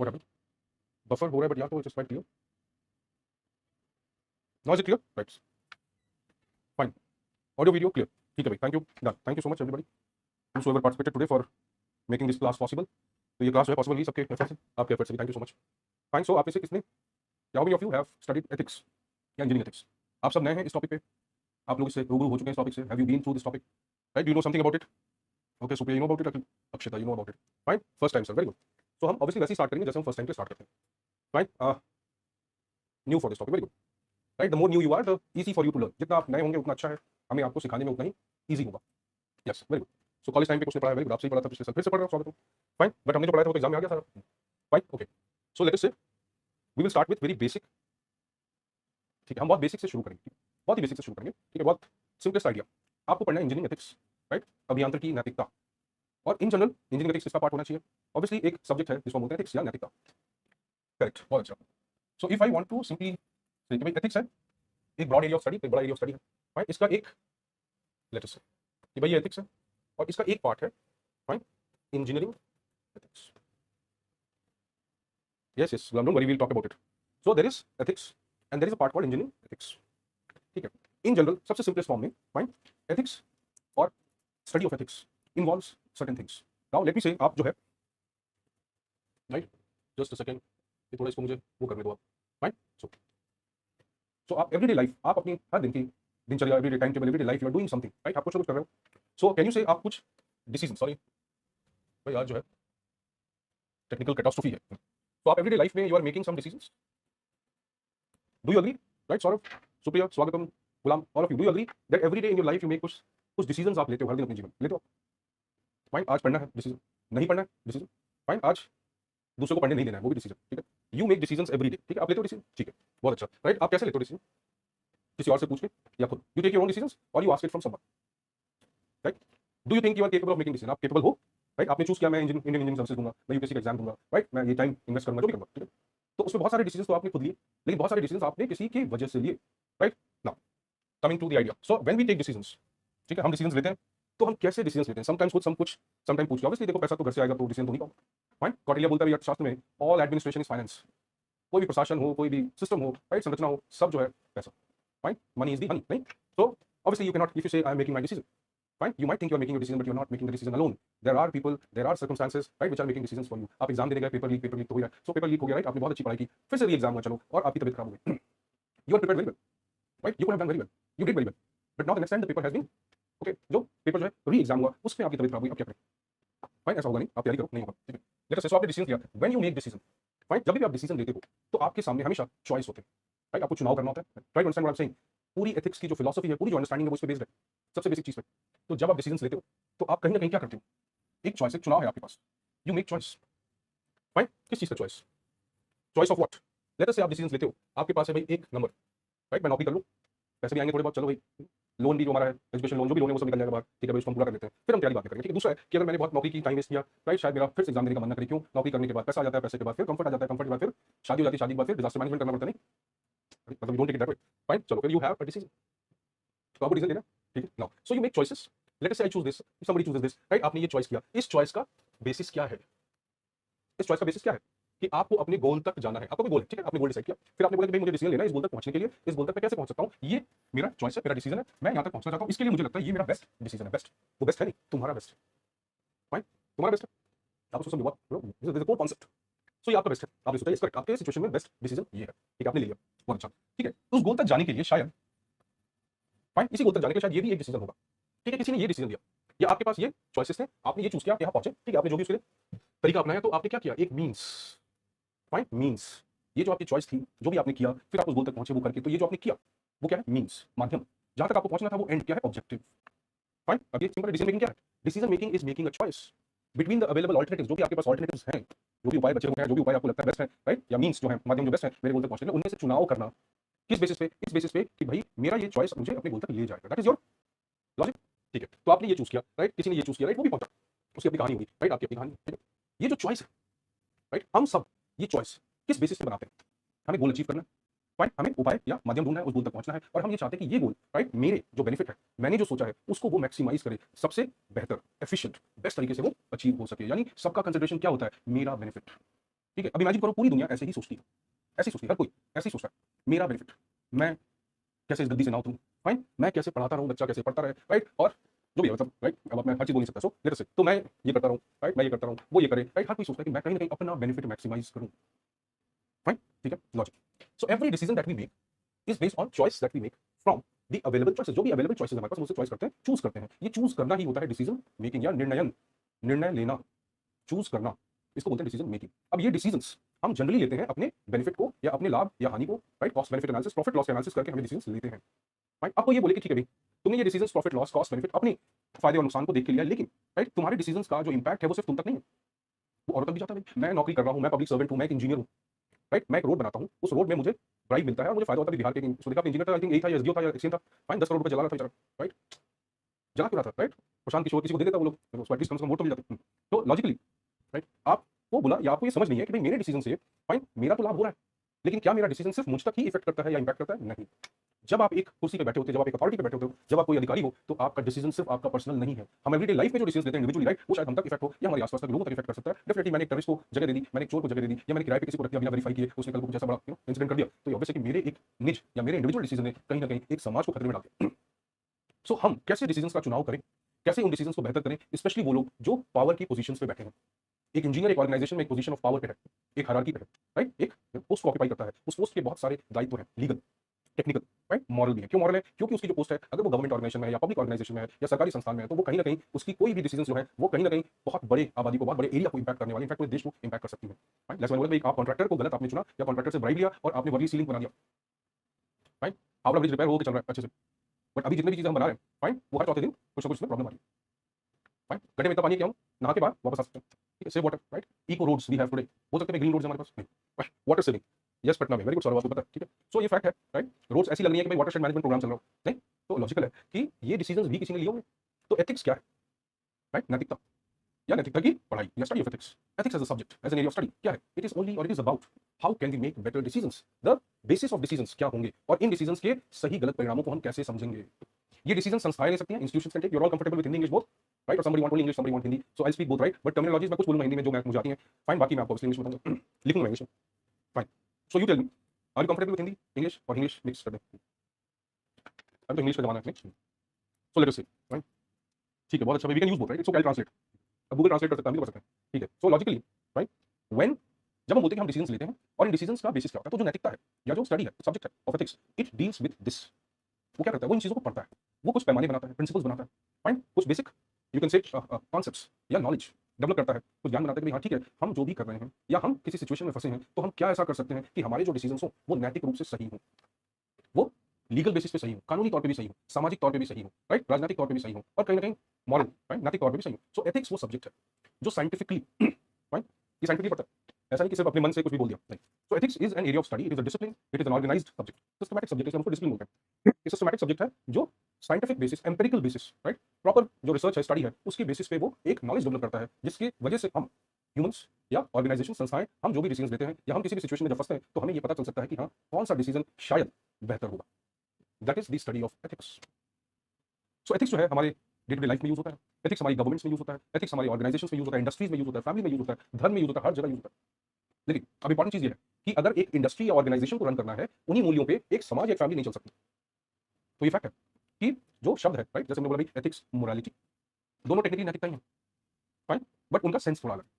What happened? Buffer हो रहा है बट यार तो it's quite clear. Now is it clear? Right, fine. Audio video clear. ठीक है भाई, thank you, done. Thank you so much everybody whosoever participated today for making this class possible। तो ये क्लास जो है पॉसिबल ही सबके एफर्ट से, आपके एफर्ट से भी thank you so much. Fine, so आप में से किसने, how many of you have studied ethics या इंजीनियरिंग एथिक्स? आप सब नए हैं इस टॉपिक पे, आप लोग इससे रूबरू हो चुके हैं इस टॉपिक से, have you been through this topic, right? Do you know something about it? Okay, Supriya you know about it, Akshata you know about it, fine, first time sir, very good. तो हम ऑब्वियसली वैसे ही स्टार्ट करेंगे जैसे हम first time पे start करते हैं, fine. New for this topic, very good, right? The more new you are the easy for you to learn. जितना आप नए होंगे उतना अच्छा है, हमें आपको सिखाने में उतना ही ईजी होगा। Yes, very good. So college time पे कुछ ने पढ़ाया, वेरी गुड, आपसे ही पढ़ा था पिछले साल, फिर से पढ़ रहा हूँ, स्वागत है, फाइन। बट हमने जो पढ़ाया था वो तो एग्जाम में आ गया सारा, fine, okay. So let us say we will start with very basic, ठीक है? हम बहुत बेसिक से शुरू करेंगे, बहुत ही बेसिक से शुरू करेंगे, ठीक है? बहुत सिंपलेस्ट आइडिया, आपको पढ़ना है इंजीनियरिंग एथिक्स, राइट? अभियांत्रिकी नैतिकता, और इन जनरल इंजीनियरिंग एथिक्स किसका पार्ट होना चाहिए? ऑब्वियसली एक सब्जेक्ट है जिसको बोलते हैं एथिक्स या नैतिकता, करेक्ट, बहुत अच्छा। So if I want to simply say कि भाई एथिक्स है एक ब्रॉड एरिया ऑफ स्टडी, एक बड़ा एरिया ऑफ स्टडी है, फाइन। इसका एक लेट अस से कि भाई ये एथिक्स है और इसका एक पार्ट है, fine, engineering ethics. Yes yes, don't worry, we will talk about it. So there is ethics and there is a part called engineering ethics, ठीक है? इन जनरल सबसे सिंपलेस्ट फॉर्म में, फाइन, एथिक्स और study of ethics involves certain things. Now let me say, आप जो है, right, just a second, ये थोड़ा इसको मुझे वो करने दो आप, फाइन। सो आप एवरीडे लाइफ, आप अपनी हर दिन की दिनचर्या, everyday time table, everyday life you are doing something, right? आप कुछ ना कुछ कर रहे हो। सो कैन यू से आप कुछ डिसीजन, सॉरी भाई आज जो है टेक्निकल कैटास्ट्रोफी है, तो आप एवरीडे लाइफ में you are making some decisions, do you agree? Right, Saurabh, Supriya, Swagatam, Gulam, all of you, do you agree that everyday in your life you make कुछ डिसीजंस आप लेते हो हर दिन अपने जीवन लेते हो? फाइन, आज पढ़ना है डिसीजन, नहीं पढ़ना है डिसीजन, फाइन, आज दूसरे को पढ़ने नहीं देना है वो भी डिसीजन, ठीक है? यू मेक डिसीजंस एवरीडे, ठीक है? आप लेते हो डिसीजन, ठीक है, बहुत अच्छा, राइट? आप कैसे लेते हो डिसीजन? किसी और से पूछ के या खुद? You take your own decisions और you ask it from someone, right? Do you think you are capable of making decision? आप केपेबल हो, राइट? आपने चूज किया मैं इंडियन इंजीनियरिंग सर्विसेज दूंगा, मैं यूपीएससी का एग्जाम दूंगा, राइट? मैं ये टाइम इन्वेस्ट करूंगा, जो भी करूंगा, ठीक है? तो उसमें बहुत सारे डिसीजंस तो आपने खुद लिए, लेकिन बहुत सारे डिसीजंस आपने किसी की वजह से लिए, right? Now coming to the idea, so when we take decisions, ठीक है, हम डिसीजंस लेते हैं, तो हम कैसे डिसीजंस लेते हैं? समटाइम्स कुछ, सम कुछ, समटाइम पूछ के, ऑब्वियसली देखो पैसा तो घर से आएगा तो डिसीजन तो नहीं पाओ, फाइन। कौटिल्य बोलता है अर्थशास्त्र में, ऑल एडमिनिस्ट्रेशन इज फाइनेंस। कोई भी प्रशासन हो, कोई भी सिस्टम हो, राइट, संरचना हो, सब जो है पैसा, fine, money is the Honey, नहीं? So obviously you cannot, if you say I am making my decision, fine, you might think you are making your decision but you are not making the decision alone. There are people, there are circumstances, right, which are making decisions for you. आप exam देने गए, paper leak तो हो गया, so paper leak हो गया, right? आपने बहुत अच्छी पढ़ाई की, फिर से री एग्जाम हुआ, चलो, और आपकी तबीयत खराब हो गई, you are prepared very well, right? You could have done very well, you did very well, but now the next time the paper has been, okay, जो पेपर जो है री एग्जाम हुआ उसमें आपकी तबीयत खराब हुई, अब क्या करें? फाइन, ऐसा होगा नहीं, आप तैयारी करो, नहीं होगा, ठीक है? लेट अस से, आपने डिसीजन लिया, when you make decision, fine, जब भी आप डिसीजन लेते हो तो आपके सामने हमेशा चॉइस होते हैं, राइट? आपको चुनाव करना होता है, right? Understand what I am saying? पूरी एथिक्स की जो फिलॉसफी है, पूरी जो अंडरस्टैंडिंग है वो इस पे बेस्ड है, सबसे बेसिक चीज पे। तो जब आप डिसीजंस लेते हो तो आप कहीं ना कहीं क्या करते हो? एक चॉइस, एक चुनाव है आपके पास, यू मेक चॉइस, फाइन। किस चीज का choice? Choice of what? Late us से आप डिसीजंस लेते हो, आपके पास है भाई एक नंबर, राइट? मैं नौकरी कर लूं, पैसे भी आएंगे थोड़े बहुत, चलो भाई, लोन भी जो हमारा है, एजुकेशन लोन जो भी लोन है वो सब निकल जाएगा बाहर, ठीक है भाई, उसको हम पूरा कर लेते हैं, फिर हम तैयारी बात करेंगे, ठीक है? दूसरा है कि अगर मैंने बहुत नौकरी की, टाइम वेस्ट किया, राइट, शायद मेरा फिर से एग्जाम देने का मन ना करे, क्यों? नौकरी करने के बाद पैसा आ जाता है, पैसे के बाद फिर कंफर्ट आ जाता है, कंफर्ट के बाद फिर शादी हो जाती है, शादी के बाद फिर डिजास्टर मैनेजमेंट करना पड़ता है, नहीं? मतलब you don't take it that way, fine, चलो, फिर यू हैव अ डिसीजन, तो आपको डिसीजन लेना, ठीक है? Now so you make choices, let us say I choose this, somebody chooses this, right? आपने ये चॉइस किया, इस चॉइस का बेसिस क्या है? इस चॉइस का बेसिस क्या है? कि आपको अपने गोल तक जाना है, आपका कोई गोल है, ठीक है? आपने गोल डिसाइड किया, फिर आपने बोला कि भाई मुझे डिसीजन लेना है इस गोल तक पहुंचने के लिए, इस गोल तक मैं कैसे पहुंच सकता हूं? ये मेरा चॉइस है, मेरा डिसीजन है, मैं यहां तक पहुंचना चाहता हूं, इसके लिए मुझे लगता है ये मेरा बेस्ट डिसीजन है। बेस्ट, वो बेस्ट है नहीं, तुम्हारा बेस्ट है, फाइन, तुम्हारा बेस्ट है, आप उसको समझो, this is the core concept. So ये आपका बेस्ट है, आपने सोचा इसका, आपके सिचुएशन में बेस्ट डिसीजन ये है, ठीक है? आपने ले लिया, बहुत अच्छा, ठीक है? उस गोल तक जाने के लिए शायद, फाइन, इसी गोल तक जाने के लिए शायद ये भी एक डिसीजन होगा, ठीक है? किसी ने ये डिसीजन लिया, या आपके पास ये चॉइसेस थे, आपने ये चूज किया, यहां पहुंचे, ठीक है? आपने जो भी उसके लिए तरीका अपनाया, तो आपने क्या किया? एक मींस, फाइन, मींस, ये जो आपकी चॉइस थी, जो भी आपने किया, फिर आप उस गोल तक पहुंचे वो करके, तो ये जो आपने किया वो क्या है? मींस, माध्यम, जहां तक आपको पहुंचना था वो एंड क्या है? Objective, fine. अब ये सिंपल डिसीजन मेकिंग क्या है? Decision making is making a choice between the available alternatives, जो भी आपके पास ऑल्टरनेटिव्स हैं, जो भी उपाय बचे हुए हैं, जो भी उपाय आपको लगता है बेस्ट है, राइट? या मींस जो है, माध्यम जो बेस्ट है मेरे गोल तक पहुंचने में, उनमें से चुनाव करना, किस बेसिस पे? इस बेसिस पे कि भाई मेरा ये चॉइस मुझे अपने गोल तक ले जाएगा, दैट इज योर लॉजिक, ठीक है? तो आपने ये चूज किया, राइट? किसी ने ये चूज किया, राइट? वो भी पहुंचा, उसकी अपनी कहानी होगी, राइट? आपकी अपनी कहानी, ठीक है? ये जो चॉइस है, राइट, हम सब ये चॉइस किस बेसिस पे बनाते हैं? हमें गोल अचीव करना है, फाइन, हमें उपाय या माध्यम ढूंढना है, उस गोल तक पहुंचना है, और हम ये चाहते हैं कि ये गोल, राइट, मेरे जो बेनिफिट है, मैंने जो सोचा है उसको वो मैक्सिमाइज करे, सबसे बेहतर, एफिशिएंट, बेस्ट तरीके से वो अचीव हो सके। यानी सबका कंसिडरेशन क्या होता है? मेरा बेनिफिट, ठीक है, अब इमेजिन करो पूरी दुनिया ऐसे ही सोचती है, ऐसे ही सोचती है, हर कोई ऐसे ही सोचता है, मेरा बेनिफिट, मैं कैसे इस गद्दी से ना उतरूं, फाइन, मैं कैसे पढ़ाता रहूं, बच्चा कैसे पढ़ता रहे, राइट, और जो भी है मतलब, राइट, अब मैं हर चीज बोल नहीं सकता, सो लेट्स से, तो मैं ये करता रहूं, राइट, मैं ये करता रहूं, वो ये करे, राइट, हर कोई सोचता है कि मैं कहीं ना कहीं अपना बेनिफिट मैक्सिमाइज करूं, फाइन, ठीक है, logic. So every decision that we make is based on choice that we make from the available choices, जो भी अवेलेबल चॉइसेस हमारे पास उससे चॉइस करते हैं, चूज करते हैं, ये चूज करना ही होता है डिसीजन मेकिंग या निर्णयन, निर्णय लेना, चूज करना, इसको बोलते हैं डिसीजन मेकिंग। अब ये डिसीजंस हम जनरली लेते हैं अपने बेनिफिट को या अपने लाभ या हानि को, right, cost benefit analysis, profit loss analysis करके हमें डिसीजंस लेते हैं, राइट। आपको ये बोले कि ठीक है भाई, तुमने ये decisions profit loss cost benefit अपने फायदे और नुकसान को देख के लिया, लेकिन राइट, तुम्हारे डिसीजंस का जो इंपैक्ट है वो सिर्फ तुम तक नहीं है, वो औरों तक भी जाता है। मैं नौकरी कर रहा हूँ, मैं पब्लिक सर्वेंट हूँ, मैं एक इंजीनियर हूँ, राइट, मैं एक रोड बनाता हूँ, उस रोड में मुझे ब्राइब मिलता है और मुझे फायदा होता है बिहार के, उसको देखा इंजीनियर था, आई थिंक यही था, एसडीओ था या एक्सीएन था, फाइन, 10 करोड़ रुपए जला रहा था बेचारा, राइट, जला क्यों रहा था, राइट, प्रशांत किशोर किसी को दे देता वो लोग, उसको एटलीस्ट कम से कम वोट तो मिल जाते। तो लॉजिकली, राइट, आपको बोला या आपको ये समझ नहीं है कि भाई मेरे डिसीजन से फाइन मेरा तो लाभ हो रहा है, लेकिन क्या मेरा डिसीजन सिर्फ मुझ तक ही इफेक्ट करता है या इंपैक्ट करता है? नहीं। जब आप एक कुर्सी पे बैठे होते हो, जब आप एक अथॉरिटी पे बैठे होते हो, जब आप कोई अधिकारी हो, तो आपका डिसीजन सिर्फ आपका पर्सनल नहीं है। हम एवरीडे लाइफ में जो डिसीजन लेते हैं इंडिविजुअली, राइट, वो शायद हम तक इफेक्ट हो या हमारे आसपास के लोगों तक इफेक्ट कर सकता है। डेफिनेटली मैंने एक टेररिस्ट को जगह दे दी, मैंने एक चोर को जगह दे दी, या मैंने किराए पे किसी को रख दिया बिना वेरीफाई किए, उसने कल को कुछ ऐसा बड़ा इंसिडेंट कर दिया, तो ऑब्वियसली कि मेरे एक निज या मेरे इंडिविजुअल डिसीजन ने कहीं ना कहीं एक समाज को खतरे में डाल दिया। सो हम कैसे डिसीजन का चुनाव करें, कैसे उन डिसीजन को बेहतर करें, स्पेशली वो लोग जो पावर की पोजीशन पे बैठे हैं। एक इंजीनियर एक ऑर्गेनाइजेशन में एक पोजीशन ऑफ पावर पे है, एक हायरार्की पे है, राइट, एक पोस्ट को ऑक्यूपाई करता है, उस पोस्ट के बहुत सारे दायित्व हैं, लीगल, टेक्निकल, राइट, मॉरल भी है। क्यों मॉरल है? क्योंकि उसकी जो पोस्ट है, अगर वो गवर्नमेंट ऑर्गेनाइजेशन में है या पब्लिक ऑर्गेनाइजेशन में है या सरकारी संस्थान में है, तो वो कहीं ना कहीं उसकी कोई भी डिसीजन जो है वो कहीं ना कहीं बहुत बड़े आबादी को, बहुत बड़े एरिया को इंपैक्ट करने वाली, इनफैक्ट पूरे देश को इंपैक्ट कर सकती है, राइट। जैसे मैंने बोला, आप कॉन्ट्रैक्टर को गलत आपने चुना या कॉन्ट्रैक्टर से ब्राइब लिया और आपने वर्ली सीलिंग बना दिया, राइट, हावड़ा ब्रिज रिपेयर होकर चल रहा है अच्छे से, बट अभी जितने भी चीजें हम बना रहे हैं, फाइन, वो हर चौथे दिन कुछ ना कुछ प्रॉब्लम आ रही है, फाइन, गड्ढे में इतना पानी क्या हूँ, नहा के बाद वापस आ सकते हैं, ठीक है, save water, right, eco roads we have today, हो सकते हैं ग्रीन रोड्स हमारे पास नहीं, वाटर सेविंग, यस, पटना में, वेरी गुड, सौरभ आपको पता है, ठीक है। सो ये फैक्ट है, राइट, रोड्स ऐसी लग रही है कि भाई वाटरशेड मैनेजमेंट प्रोग्राम चल रहा हो, नहीं, तो लॉजिकल है कि ये डिसीजंस भी किसी ने लिए होंगे। तो एथिक्स क्या है, राइट, नैतिकता या नैतिकता की पढ़ाई या study of ethics, ethics as a subject, as an area of study क्या है? इट इज ओनली और it is about how can we make better decisions, the basis of decisions क्या होंगे और इन डिसीजंस के सही गलत परिणामों को हम कैसे समझेंगे। ये डिसीजन संस्थाएं ले सकती हैं, institutions can take, you are all comfortable with Hindi English both, right, और somebody want only English, somebody want Hindi, so I'll speak both, right, but terminologies मैं कुछ बोलूंगा हिंदी में जो मैं मुझे आती है, फाइन, बाकी मैं आपको इंग्लिश में बताऊंगा, लिखूंगा इंग्लिश में, fine. So you tell me, are you comfortable with Hindi English और इंग्लिश मिक्स कर दें? अब तो इंग्लिश का जमाना है, सो लेट अस सी, राइट, ठीक है, बहुत अच्छा, we can use both, right, it's okay, I translate, अब गूगल ट्रांसलेट कर सकता है, हम भी कर सकते हैं, ठीक है। सो लॉजिकली, राइट, व्हेन, जब हम बोलते हैं कि हम डिसीजंस लेते हैं और इन डिसीजंस का बेसिस क्या होता है, तो जो नैतिकता है या जो स्टडी है, सब्जेक्ट है of ethics, it deals with this, वो क्या करता है, वो इन चीजों को पढ़ता है, वो कुछ पैमाने बनाता है, प्रिंसिपल्स बनाता है, फाइन, कुछ बेसिक यू कैन से कॉन्सेप्ट्स या नॉलेज डेवलप करता है, कुछ ज्ञान बनाता है कि भाई हाँ ठीक है, हम जो भी कर रहे हैं या हम किसी सिचुएशन में फंसे हैं, तो हम क्या ऐसा कर सकते हैं कि हमारे जो डिसीजंस हो वो नैतिक रूप से सही हो, वो लीगल बेसिस पे सही हो, कानूनी तौर पे भी सही हो, सामाजिक तौर पे भी सही हो, राइट, राजनीतिक तौर पे भी सही हो, और कहीं ना कहीं मॉरल, राइट, नैतिक तौर पे भी सही हो। सो एथिक्स वो सब्जेक्ट है जो साइंटिफिकली, राइट, ये साइंटिफिकली पढ़ता है, ऐसा नहीं कि सिर्फ अपने मन से कुछ भी बोल दिया, नहीं। So ethics is an area of study, it is a discipline, it is an organised subject, systematic subject, इसलिए हम उसको डिसिप्लिन बोलते हैं। ये सिस्टमैटिक सब्जेक्ट है जो scientific basis, empirical basis, right, proper जो रिसर्च है, स्टडी है, उसके बेसिस पे वो एक नॉलेज डेवलप करता है, जिसकी वजह से हम ह्यूमंस या ऑर्गेनाइजेशन, संस्थाएं, हम जो भी डिसीजन लेते हैं या हम किसी भी सिचुएशन में जब फंसते हैं, तो हमें ये पता चल सकता है कि हाँ कौन सा डिसीजन शायद बेहतर होगा। That is the study of ethics. So ethics जो है हमारे डे टू डे लाइफ में यूज होता है, एथिक्स हमारी गवर्नमेंट्स में यूज होता है, एथिक्स हमारी ऑर्गेनाइजेशन में यूज होता है, इंडस्ट्रीज में यूज होता है, फैमिली में यूज होता है, धर्म में यूज होता है, हर जगह यूज होता है। लेकिन अब इंपॉर्टेंट चीज ये है कि अगर एक इंडस्ट्री या ऑर्गेनाइजेशन को रन करना है, उन्हीं मूल्यों पे एक समाज, एक फैमिली नहीं चल सकती। तो ये फैक्ट है कि जो शब्द है, राइट, जैसे हमने बोला एथिक्स, मोरालिटी, दोनों टेक्निकली नैतिकता ही है, फाइन, बट उनका सेंस थोड़ा अलग है,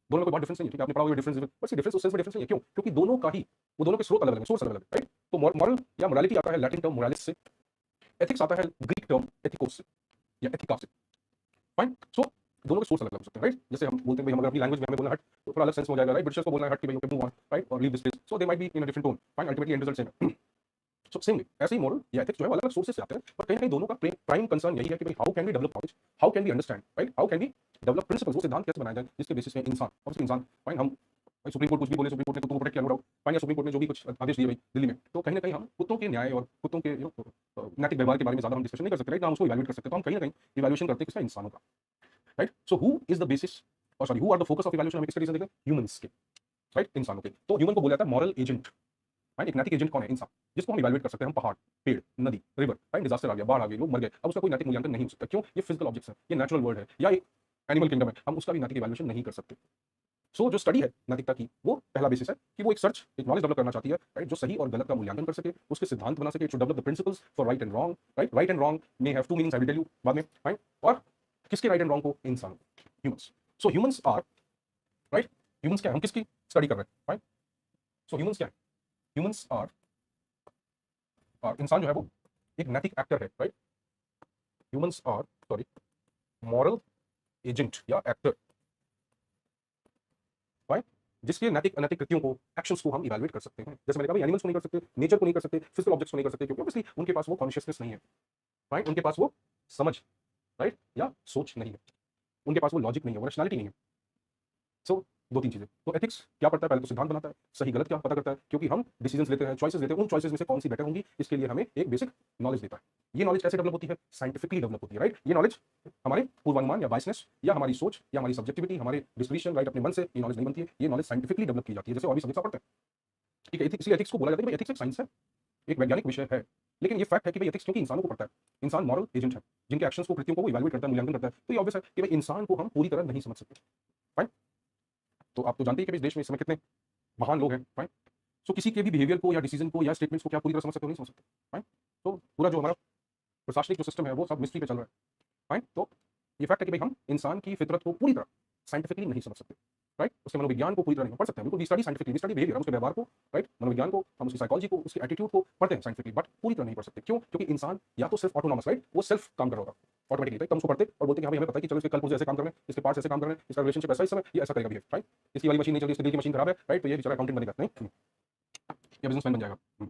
दोनों में कोई बहुत डिफरेंस नहीं है, ठीक है, आपने पढ़ा होगा डिफरेंस, बट डिफरेंस उस सेंस में डिफरेंस नहीं है, क्यों? क्योंकि दोनों का ही, वो दोनों के स्रोत अलग अलग हैं, सोर्स अलग अलग है, राइट। तो मॉरल या मोरालिटी आता है लैटिन टर्म मोरालिस से, एथिक्स आता है ग्रीक टर्म एथिकोस से या एथिका से, फाइन। सो दोनों के सोर्स अलग अलग हो सकते हैं, राइट। जैसे हम बोलते हैं भाई हम अगर अपनी लैंग्वेज में हमें बोलना हट, तो थोड़ा अलग सेंस हो जाएगा, राइट, ब्रिटिशर्स को बोलना हट कि भाई ओके मूव ऑन, राइट, और leave this place, so they might be in a different tone, fine, ultimately end result same है। सो सेम वे ऐसे ही मॉरल या एथिक्स जो है वो अलग अलग सोर्सेस से आते हैं, पर कहीं ना कहीं दोनों का प्राइम कंसर्न यही है कि भाई how can we develop knowledge, how can we understand, right, how can we develop principles, वो सिद्धांत कैसे बनाए जाए जिसके बेसिस पे इंसान, और इंसान, फाइन, हम भाई सुप्रीम कोर्ट कुछ भी बोले, सुप्रीम कोर्ट ने कुत्तों को प्रोटेक्ट किया, नो डाउट, फाइन, या सुप्रीम कोर्ट ने जो भी कुछ आदेश दिए भाई दिल्ली में, तो कहीं ना कहीं हम कुत्तों के न्याय और कुत्तों के नैतिक व्यवहार के बारे में ज्यादा हम डिस्कशन नहीं कर सकते, राइट, ना हम उसको इवैल्यूएट कर सकते, तो हम कहीं ना कहीं इवैल्यूएशन करते हैं किसका, इंसानों का, right. So who is the basis, और sorry who are the focus of evaluation, हम किसके रीजन देखते हैं, ह्यूमंस के, राइट, इंसानों के। तो ह्यूमन को बोला जाता है मॉरल एजेंट, राइट, एक नैतिक एजेंट कौन है, इंसान, जिसको हम इवैल्यूएट कर सकते हैं, हम पहाड़, पेड़, नदी, रिवर, राइट, डिजास्टर आ गया, बाढ़ आ गई, लोग मर गए, अब उसका कोई नैतिक मूल्यांकन नहीं हो सकता, क्यों? ये फिजिकल ऑब्जेक्ट्स है, ये नेचुरल वर्ल्ड है, या एक एनिमल किंगडम है, हम उसका भी नैतिक इवैल्यूएशन नहीं कर सकते, सो जो स्टडी है नैतिकता की, वो पहला बेसिस है कि वो एक सर्च, एक नॉलेज डेवलप करना चाहती है, राइट, जो सही और गलत का मूल्यांकन कर सके, उसके सिद्धांत बना सके, to develop the principles for right and wrong, right, right and wrong may have two meanings, I will tell you बाद में, राइट, और किसके राइट एंड रॉन्ग को, इंसान, humans. So humans are, right, humans क्या है, हम किसकी स्टडी कर रहे हैं, राइट, सो ह्यूमंस क्या है, ह्यूमंस आर, इंसान जो है वो एक नैतिक एक्टर है, right, humans are, sorry, moral agent या एक्टर, राइट, जिसके नैतिक अनैतिक कृतियों को, एक्शंस को हम इवैल्यूएट कर सकते हैं। जैसे मैंने कहा, एनिमल्स को नहीं कर सकते, नेचर को नहीं कर सकते, फिजिकल ऑब्जेक्ट्स को नहीं कर सकते, क्योंकि ऑब्वियसली उनके पास वो कॉन्शियसनेस नहीं है, राइट, उनके पास वो समझ, राइट, या सोच नहीं है, उनके पास वो लॉजिक नहीं है, वो रैशनैलिटी नहीं है। सो दो तीन चीजें। तो एथिक्स क्या पढ़ता है, पहले तो सिद्धांत बनाता है, सही गलत क्या पता करता है, क्योंकि हम डिसीजंस लेते हैं, चॉइसेस लेते हैं, उन चॉइसेस में से कौन सी बेटर होंगी, इसके लिए हमें एक बेसिक नॉलेज देता है। ये नॉलेज कैसे डेवलप होती है, साइंटिफिकली डेवलप होती है, राइट। ये नॉलेज हमारे पूर्वानुमान या बायसनेस या हमारी सोच या हमारी सब्जेक्टिविटी, हमारे डिस्क्रिप्शन, राइट, अपने मन से ये नॉलेज नहीं बनती है, ये नॉलेज साइंटिफिकली डेवलप की जाती है, जैसे और भी सब्जेक्ट्स पढ़ते हैं, ठीक है। इसलिए एथिक्स को बोला जाता है कि एथिक्स एक साइंस है, एक वैज्ञानिक विषय है, लेकिन ये फैक्ट है कि भाई एथिक्स क्योंकि इंसानों को पढ़ता है, इंसान मॉरल एजेंट है, जिनके एक्शंस को, कृत्यों को वो इवैल्यूएट करता है, मूल्यांकन करता है, तो ये ऑब्वियस है कि भाई इंसान को हम पूरी तरह नहीं समझ सकते, फाइन। तो आप तो जानते हैं कि इस देश में इस समय कितने महान लोग हैं, फाइन। सो किसी के भी बिहेवियर को या डिसीजन को या स्टेटमेंट्स को क्या पूरी तरह समझ सकते हो, नहीं समझ सकते, फाइन। तो पूरा जो हमारा प्रशासनिक जो सिस्टम है वो सब मिस्ट्री पे चल रहा है, फाइन। तो ये फैक्ट है कि भाई हम इंसान की फितरत को पूरी तरह साइंटिफिकली नहीं समझ सकते, राइट, उसके मनोविज्ञान को पूरी तरह नहीं पढ़ सकते हैं, बिल्कुल we study scientifically, we study behaviour, हम उसके व्यवहार को, राइट, मनोविज्ञान को, हम उसकी साइकोलॉजी को, उसकी एटीट्यूड को पढ़ते हैं साइंटिफिकली, बट पूरी तरह नहीं पढ़ सकते। क्यों? क्योंकि इंसान या तो सिर्फ ऑटोनॉमस, राइट, वो सेल्फ काम कर रहा होगा ऑटोमेटिकली, राइट, हम उसको पढ़ते और बोलते हैं कि हाँ भाई हमें पता है कि चलो इसके कल पुर्जे ऐसे काम कर रहे हैं, इसके पार्ट्स ऐसे काम कर रहे हैं, इसका रिलेशनशिप ऐसा, इस समय ये ऐसा करेगा बिहेव, राइट, इसकी वाली मशीन नहीं चल रही, इसकी दिल की मशीन खराब है, राइट, तो ये बेचारा अकाउंटेंट बनेगा, नहीं, या बिजनेसमैन बन जाएगा।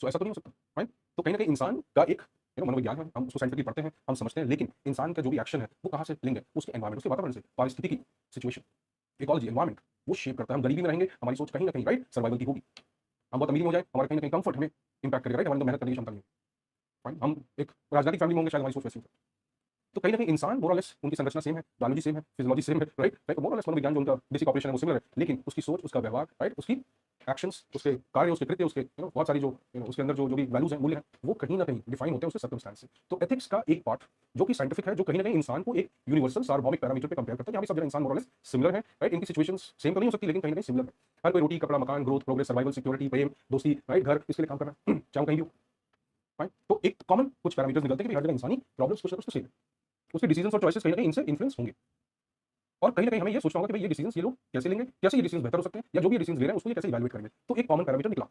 सो ऐसा तो नहीं हो सकता, राइट। तो कहीं ना कहीं इंसान का एक मनोविज्ञान है, हम उसको साइंटिफिकली पढ़ते हैं, हम समझते हैं, लेकिन इंसान का जो भी एक्शन है वो कहाँ से लिंक है, उसके एनवायरमेंट, उसके वातावरण से, पारिस्थितिकी, सिचुएशन, इकोलॉजी, एनवायरमेंट, वो शेप करता है। हम गरीबी में रहेंगे, हमारी सोच कहीं ना कहीं, राइट, सर्वाइवल की होगी। हम बहुत अमीर हो जाए, हमारा कहीं ना कहीं कंफर्ट हमें इंपैक्ट करेगा, राइट, हमारे अंदर मेहनत करने की क्षमता नहीं है, फाइन। हम एक राजनीतिक फैमिली में होंगे, शायद हमारी सोच वैसी हो। तो कहीं ना कहीं इंसान मोर और लेस, उनकी संरचना सेम है, बायोलॉजी सेम है, फिजियोलॉजी सेम है, राइट, मोर और लेस मनोविज्ञान जो उनका बेसिक ऑपरेशन है वो सिमिलर है, लेकिन उसकी सोच, उसका व्यवहार, राइट, उसकी एक्शंस, उसके कार्य, उसके कृत्य, उसके बहुत सारी जो उसके अंदर जो भी वैल्यूज हैं, मूल्य हैं, वो कहीं ना कहीं डिफाइन होते हैं उसके सर्कमस्टेंस से। तो एथिक्स का एक पार्ट जो कि साइंटिफिक है, जो कहीं ना कहीं इंसान को एक यूनिवर्सल सार्वभौमिक पैरामीटर पे कंपेयर करता है, जहाँ सब जगह इंसान मोर और लेस सिमिलर है, राइट, इनकी सिचुएशंस सेम तो नहीं हो सकती, लेकिन कहीं ना कहीं सिमिलर है। हर कोई रोटी, कपड़ा, मकान, ग्रोथ, प्रोग्रेस, सर्वाइवल, सिक्योरिटी, प्रेम, दोस्ती, राइट, घर, इसके लिए काम कर रहा है, चाहे वो कहीं भी हो, फाइन। तो एक कॉमन कुछ पैरामीटर्स निकलते हैं कि हर जगह इंसानी प्रॉब्लम्स कुछ ना कुछ तो सेम है, उसके डिसीजंस और चॉइसेस कहीं ना कहीं इनसे इन्फ्लुएंस होंगे, और कहीं ना कहीं हमें ये सोचना होगा कि भाई ये डिसीजंस ये लोग कैसे लेंगे, कैसे ये डिसीजंस बेहतर हो सकते हैं, या जो भी डिसीजंस ले रहे हैं उसको ये कैसे इवैल्यूएट करेंगे। तो एक कॉमन पैरामीटर निकला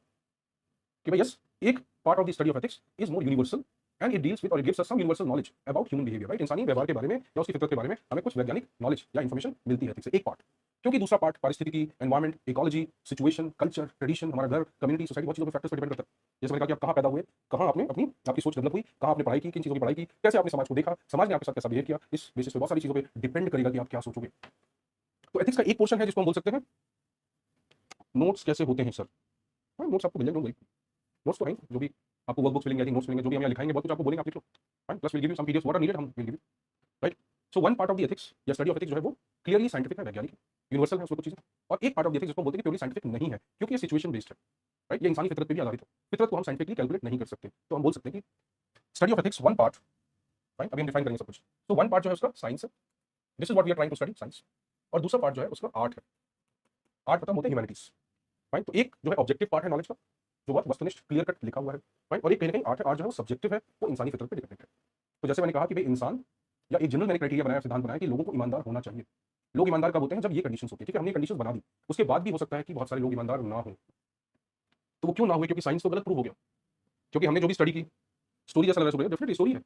कि भाई यस, एक part of the study of ethics is more universal and it deals with और it gives us some universal knowledge about human behaviour, right, इंसानी व्यवहार के बारे में या उसकी फितरत के बारे में हमें कुछ वैज्ञानिक नॉलेज या इंफॉर्मेशन मिलती है एथिक्स से, एक पार्ट। क्योंकि दूसरा पार्ट पारिस्थितिकी, environment, ecology, situation, culture, tradition, हमारा घर, कम्युनिटी, सोसाइटी, बहुत चीजों पे फैक्टर्स पे डिपेंड करता है। जैसे मैंने कहा कि आप कहाँ पैदा हुए, कहाँ आपने अपनी आपकी सोच डेवलप हुई, कहाँ आपने पढ़ाई की, किन चीजों की पढ़ाई की, कैसे आपने समाज को देखा, समाज ने आपके साथ कैसा बिहेव किया, इस बेसिस पे बहुत सारी चीजों पे डिपेंड करेगा कि आप क्या सोचोगे। तो एथिक्स का एक पोर्शन है जिसको हम बोल सकते हैं नोट्स कैसे होते हैं सर। हाँ, नोट्स आपको मिल जाएंगे, नोट्स तो हैं जो भी आपको वर्कबुक्स मिलेंगे, नोट्स मिलेंगे, जो भी हम यहाँ लिखाएंगे बहुत कुछ आपको बोलेंगे, आप लिख लो, fine, plus will give you some PDFs what are needed, हम will give you, right. So one part of the ethics या स्टडी ऑफ एथिक्स जो है वो क्लियरली साइंटिफिक है, वैज्ञानिक है, यूनिवर्सल है उसमें कुछ चीजें, और एक पार्ट ऑफ द एथिक्स जिसको बोलते हैं कि प्योरली साइंटिफिक नहीं है, क्योंकि ये सिचुएशन बेस्ड है, राइट, ये इंसानी फितरत पे भी आधारित है, फितरत को हम साइंटिफिकली कैलकुलेट नहीं कर सकते। तो हम बोल सकते हैं कि study of ethics one part, fine, अभी हम डिफाइन करेंगे सब कुछ। तो वन पार्ट जो है उसका साइंस है, this is what we are trying to study, science, और दूसरा पार्ट जो है उसका आर्ट है, आर्ट खत्म होता है ह्यूमैनिटीज, फाइन। तो एक जो है ऑब्जेक्टिव पार्ट है नॉलेज का, जो बहुत वस्तुनिष्ठ क्लियर कट लिखा हुआ है, फाइन, और एक कहीं ना कहीं आर्ट है, आर्ट जो है वो सब्जेक्टिव है, वो इंसानी फितरत पे डिपेंडेंट है। तो जैसे मैंने कहा कि भाई इंसान, या एक जनरल मैंने क्राइटेरिया बनाया, सिद्धांत बनाया कि लोगों को ईमानदार होना चाहिए। लोग ईमानदार कब होते हैं, जब ये कंडीशंस होती है, ठीक है, हमने कंडीशंस बना दी, उसके बाद भी हो सकता है कि बहुत सारे लोग ईमानदार ना हो। तो वो क्यों ना हुए, क्योंकि साइंस तो गलत प्रूव हो गया, क्योंकि हमने जो भी स्टडी की, स्टोरी जैसा लग रहा है, डेफिनेटली स्टोरी है,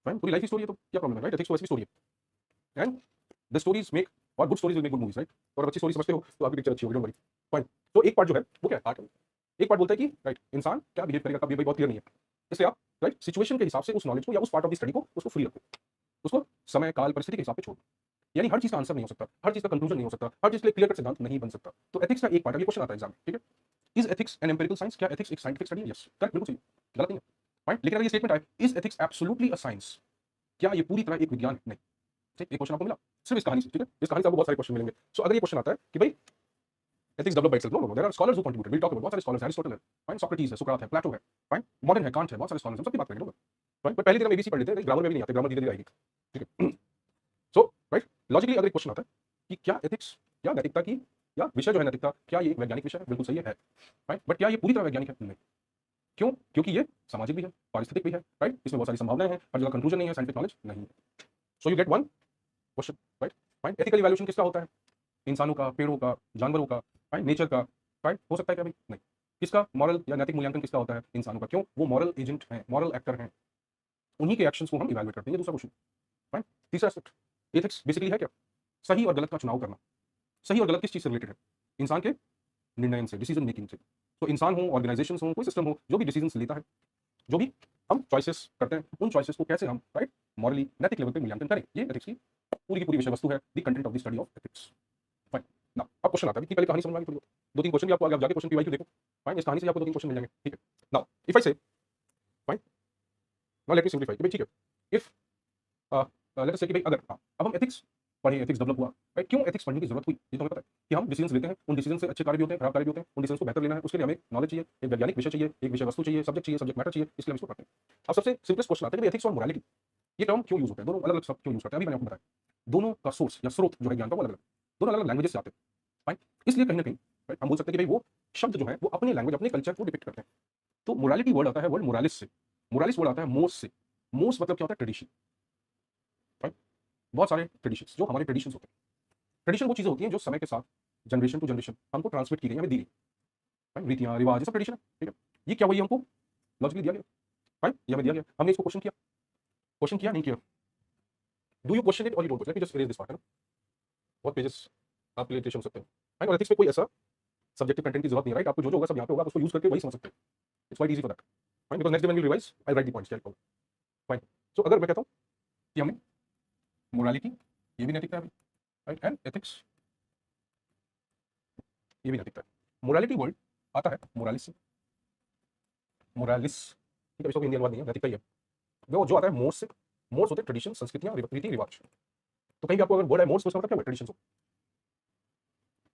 फाइन, पूरी लाइफ की स्टोरी है, तो क्या प्रॉब्लम है, राइट, एथिक्स तो ऐसी स्टोरी है, एंड द स्टोरीज मेक, और good stories will make good movies, right, और अच्छी स्टोरी समझते हो तो आपकी पिक्चर अच्छी होगी, डोंट वरी, फाइन। तो एक पार्ट जो है वो क्या है, आर्ट है। एक पार्ट बोलता है कि राइट इंसान क्या बिहेव करेगा, कब बिहेव बहुत क्लियर नहीं है, इसलिए आप राइट सिचुएशन के हिसाब से उस नॉलेज को या उस पार्ट ऑफ द स्टडी को उसको फ्री रखो, उसको समय काल परिस्थिति के हिसाब से छोड़ो, यानी हर चीज का आंसर नहीं हो सकता, हर चीज का कंक्लूजन नहीं हो सकता, हर चीज के लिए क्लियर कट सिद्धांत नहीं बन सकता। तो एथिक्स का एक पार्ट है, ये क्वेश्चन आता है एग्जाम में, ठीक है, is ethics an empirical science, क्या एथिक्स एक साइंटिफिक स्टडी है, यस करेक्ट, बिल्कुल सही, गलत नहीं है, फाइन। लेकिन अगर ये स्टेटमेंट आए is ethics absolutely a science, क्या ये पूरी तरह एक विज्ञान है, नहीं, ठीक, एक क्वेश्चन आपको मिला सिर्फ इस कहानी से, ठीक है, इस कहानी से आपको बहुत सारे क्वेश्चन मिलेंगे। सो अगर ये क्वेश्चन आता है कि भाई ethics developed by itself, no, there are scholars who contributed, we'll talk about बहुत सारे scholars हैं, Aristotle है, फाइन, Socrates है, सुकरात है, प्लेटो है, फाइन, मॉडर्न है, कांट है, बहुत सारे scholars हैं, सबकी बात करेंगे, फाइन। पर पहले दिन हम एबीसी पढ़ लेते हैं, ग्रामर में भी नहीं आते, ग्रामर धीरे धीरे आएगी, ठीक है। सो राइट, लॉजिकली अगर एक क्वेश्चन आता है कि क्या एथिक्स या नैतिकता की या विषय जो है नैतिकता, क्या ये एक वैज्ञानिक विषय है? बिल्कुल सही है, राइट। बट क्या ये पूरी तरह वैज्ञानिक है? नहीं। क्यों? क्योंकि ये सामाजिक भी है, पारिस्थितिक भी है, राइट। इसमें बहुत सारी संभावनाएं हैं, हर जगह कंक्लूजन नहीं है, साइंटिफिक नॉलेज नहीं है। So you get one question, right. Fine. Ethical evaluation किसका होता है? इंसानों का, पेड़ों का, जानवरों का, फाइन, नेचर का, फाइन। हो सकता है क्या भाई? नहीं। किसका मॉरल या नैतिक मूल्यांकन किसका होता है? इंसानों का। क्यों? वो मॉरल एजेंट हैं, मॉरल एक्टर हैं, उन्हीं के एक्शंस को हम इवैल्यूएट करते हैं। ये दूसरा क्वेश्चन, फाइन। तीसरा एस्पेक्ट, एथिक्स बेसिकली है क्या? सही और गलत का चुनाव करना। सही और गलत किस चीज से रिलेटेड है? इंसान के निर्णय से, डिसीजन मेकिंग से। तो इंसान हो, ऑर्गेनाइजेशन हो, कोई सिस्टम हो, जो भी डिसीजन लेता है, जो भी हम चॉइसेस करते हैं, उन चॉइसेस को कैसे हम, राइट, मॉरली, नैतिक लेवल पे मूल्यांकन करें। ये एथिक्स की पूरी विषय वस्तु है, the content of the study of ethics. Fine. Now अब क्वेश्चन आता है, इतनी पहले कहानी समझ में आ गई थोड़ी बहुत। दो तीन क्वेश्चन भी आपको आगे आप जाके क्वेश्चन पीवाई क्यू देखो, फाइन। इस कहानी से आपको दो तीन क्वेश्चन मिल जाएंगे, ठीक है। नाउ इफ आई से, फाइन, नाउ लेट मी सिंपलीफाई कि भाई ठीक है, इफ लेट अस से कि भाई अगर, हाँ, अब हम एथिक्स पढ़े, एथिक्स डेवलप हुआ, राइट। क्यों एथिक्स पढ़ने की जरूरत हुई? ये तो हमें पता है कि हम डिसीजन लेते हैं, उन डिसीजन से अच्छे कार्य भी होते हैं, खराब कार्य भी होते हैं। उन डिसीजन को बेहतर लेना है, उसके लिए हमें नॉलेज चाहिए, एक वैज्ञानिक विषय चाहिए, एक विषय वस्तु चाहिए, सब्जेक्ट मैटर चाहिए, इसलिए हम इसको पढ़ते हैं। अब सबसे सिंपलेस्ट क्वेश्चन आता है कि एथिक्स और मोरालिटी, ये टर्म क्यों यूज होते हैं? दोनों अलग अलग शब्द क्यों यूज करते हैं? अभी मैंने आपको बताया, दोनों का सोर्स या स्रोत जो है ज्ञान का वो अलग अलग, दोनों अलग अलग लैंग्वेजेस से आते हैं, फाइन। इसलिए कहीं ना कहीं, राइट, हम बोल सकते हैं कि भाई वो शब्द जो है वो अपनी लैंग्वेज, अपने कल्चर को डिपिक्ट करते हैं। तो मोरालिटी वर्ड आता है वर्ड मोरालिस से, मोरालिस वर्ड आता है मोस से। मोस मतलब क्या होता है? Tradition, right. बहुत सारे ट्रेडिशंस, जो हमारे ट्रेडिशंस होते हैं, ट्रेडिशन वो चीजें होती हैं जो समय के साथ जनरेशन टू जनरेशन हमको ट्रांसमिट की गई, हमें दी गई, रीतियां रिवाज, ये सब ट्रेडिशन है, ठीक है। ये क्या हुई हमको लॉजिकली दिया गया, राइट, ये हमें दिया गया, हमने इसको क्वेश्चन किया नहीं किया? डू यू क्वेश्चन इट और you don't question? Let me just erase this part, है ना। बहुत पेजेस आपके लिए हो सकते हैं, राइट। और एथिक्स पे कोई ऐसा सब्जेक्टिव कंटेंट की जरूरत नहीं है, राइट। आपको जो जो होगा सब यहाँ पे होगा, आप उसको यूज करके वही समझ सकते हैं। It's quite easy for that, fine. Because next day when we revise I write the points, क्या फाइन। सो अगर मैं कहता हूँ कि हमें मोरालिटी, ये भी नैतिकता है, राइट, एंड एथिक्स, ये भी नैतिकता है। मोरालिटी वर्ड आता है मोरालिस से, मोरालिस, ठीक है, इसको हिंदी अनुवाद नहीं है, नैतिकता ही है। वो जो आता है मोर्स से, मोर्स होते हैं ट्रेडिशन, संस्कृतियां, रीति रिवाज। तो कहीं भी आपको अगर वर्ड है मोर्स, उसका मतलब क्या है? ट्रेडिशन हो।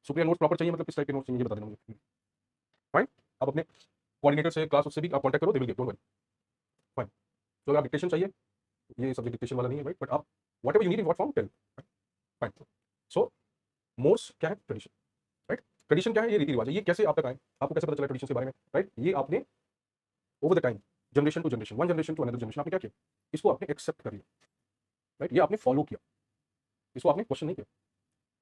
सुप्रिया नोट्स प्रॉपर चाहिए, मतलब किस टाइप के नोट्स चाहिए ये बता देना मुझे, फाइन। आप अपने कोऑर्डिनेटर से, क्लास से भी आप कांटेक्ट करो, they will give, don't worry, fine. तो अगर आप डिक्टेशन चाहिए, ये सब्जेक्ट डिक्टेशन वाला नहीं है, राइट, बट आप whatever you need in what form tell, fine. So mores क्या है? Tradition, right. ट्रेडिशन क्या है? ये रीति रिवाज है। ये कैसे आप तक आए, आपको कैसे पता चला ट्रेडिशन के बारे में, राइट। ये आपने over the time, generation to generation, one generation to another generation, आपने क्या किया? इसको आपने एक्सेप्ट कर लिया, राइट। ये आपने फॉलो किया, इसको आपने क्वेश्चन नहीं किया,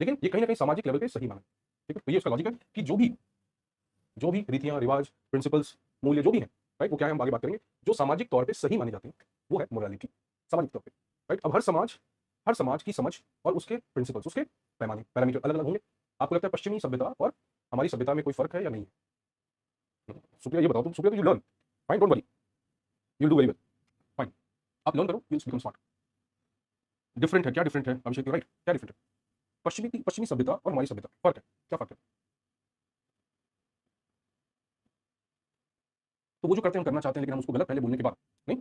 लेकिन ये कहीं ना कहीं सामाजिक लेवल पे सही माना, ठीक है। तो ये उसका लॉजिक है कि जो भी रीतियां रिवाज, प्रिंसिपल्स, मूल्य जो भी है, राइट, वो क्या है हम आगे बात करेंगे, जो सामाजिक तौर पे सही माने जाते हैं, वो है मोरालिटी, सामाजिक तौर पे, राइट। अब हर समाज की समझ और उसके प्रिंसिपल्स, उसके पैमाने, पैरामीटर अलग अलग होंगे। आपको लगता है पश्चिमी सभ्यता और हमारी सभ्यता में कोई फर्क है या नहीं है? सुप्रिया ये बताओ तुम, Supriya, you learn, fine, don't worry, you do very well, fine. आप लर्न करो, यू बिकम स्मार्ट। डिफरेंट है, क्या डिफरेंट है अभिषेक, राइट, क्या डिफरेंट है? पश्चिमी सभ्यता और हमारी सभ्यता, फर्क है, क्या फर्क है? तो वो जो करते हैं हम करना चाहते हैं, लेकिन हम उसको गलत पहले बोलने के बाद नहीं,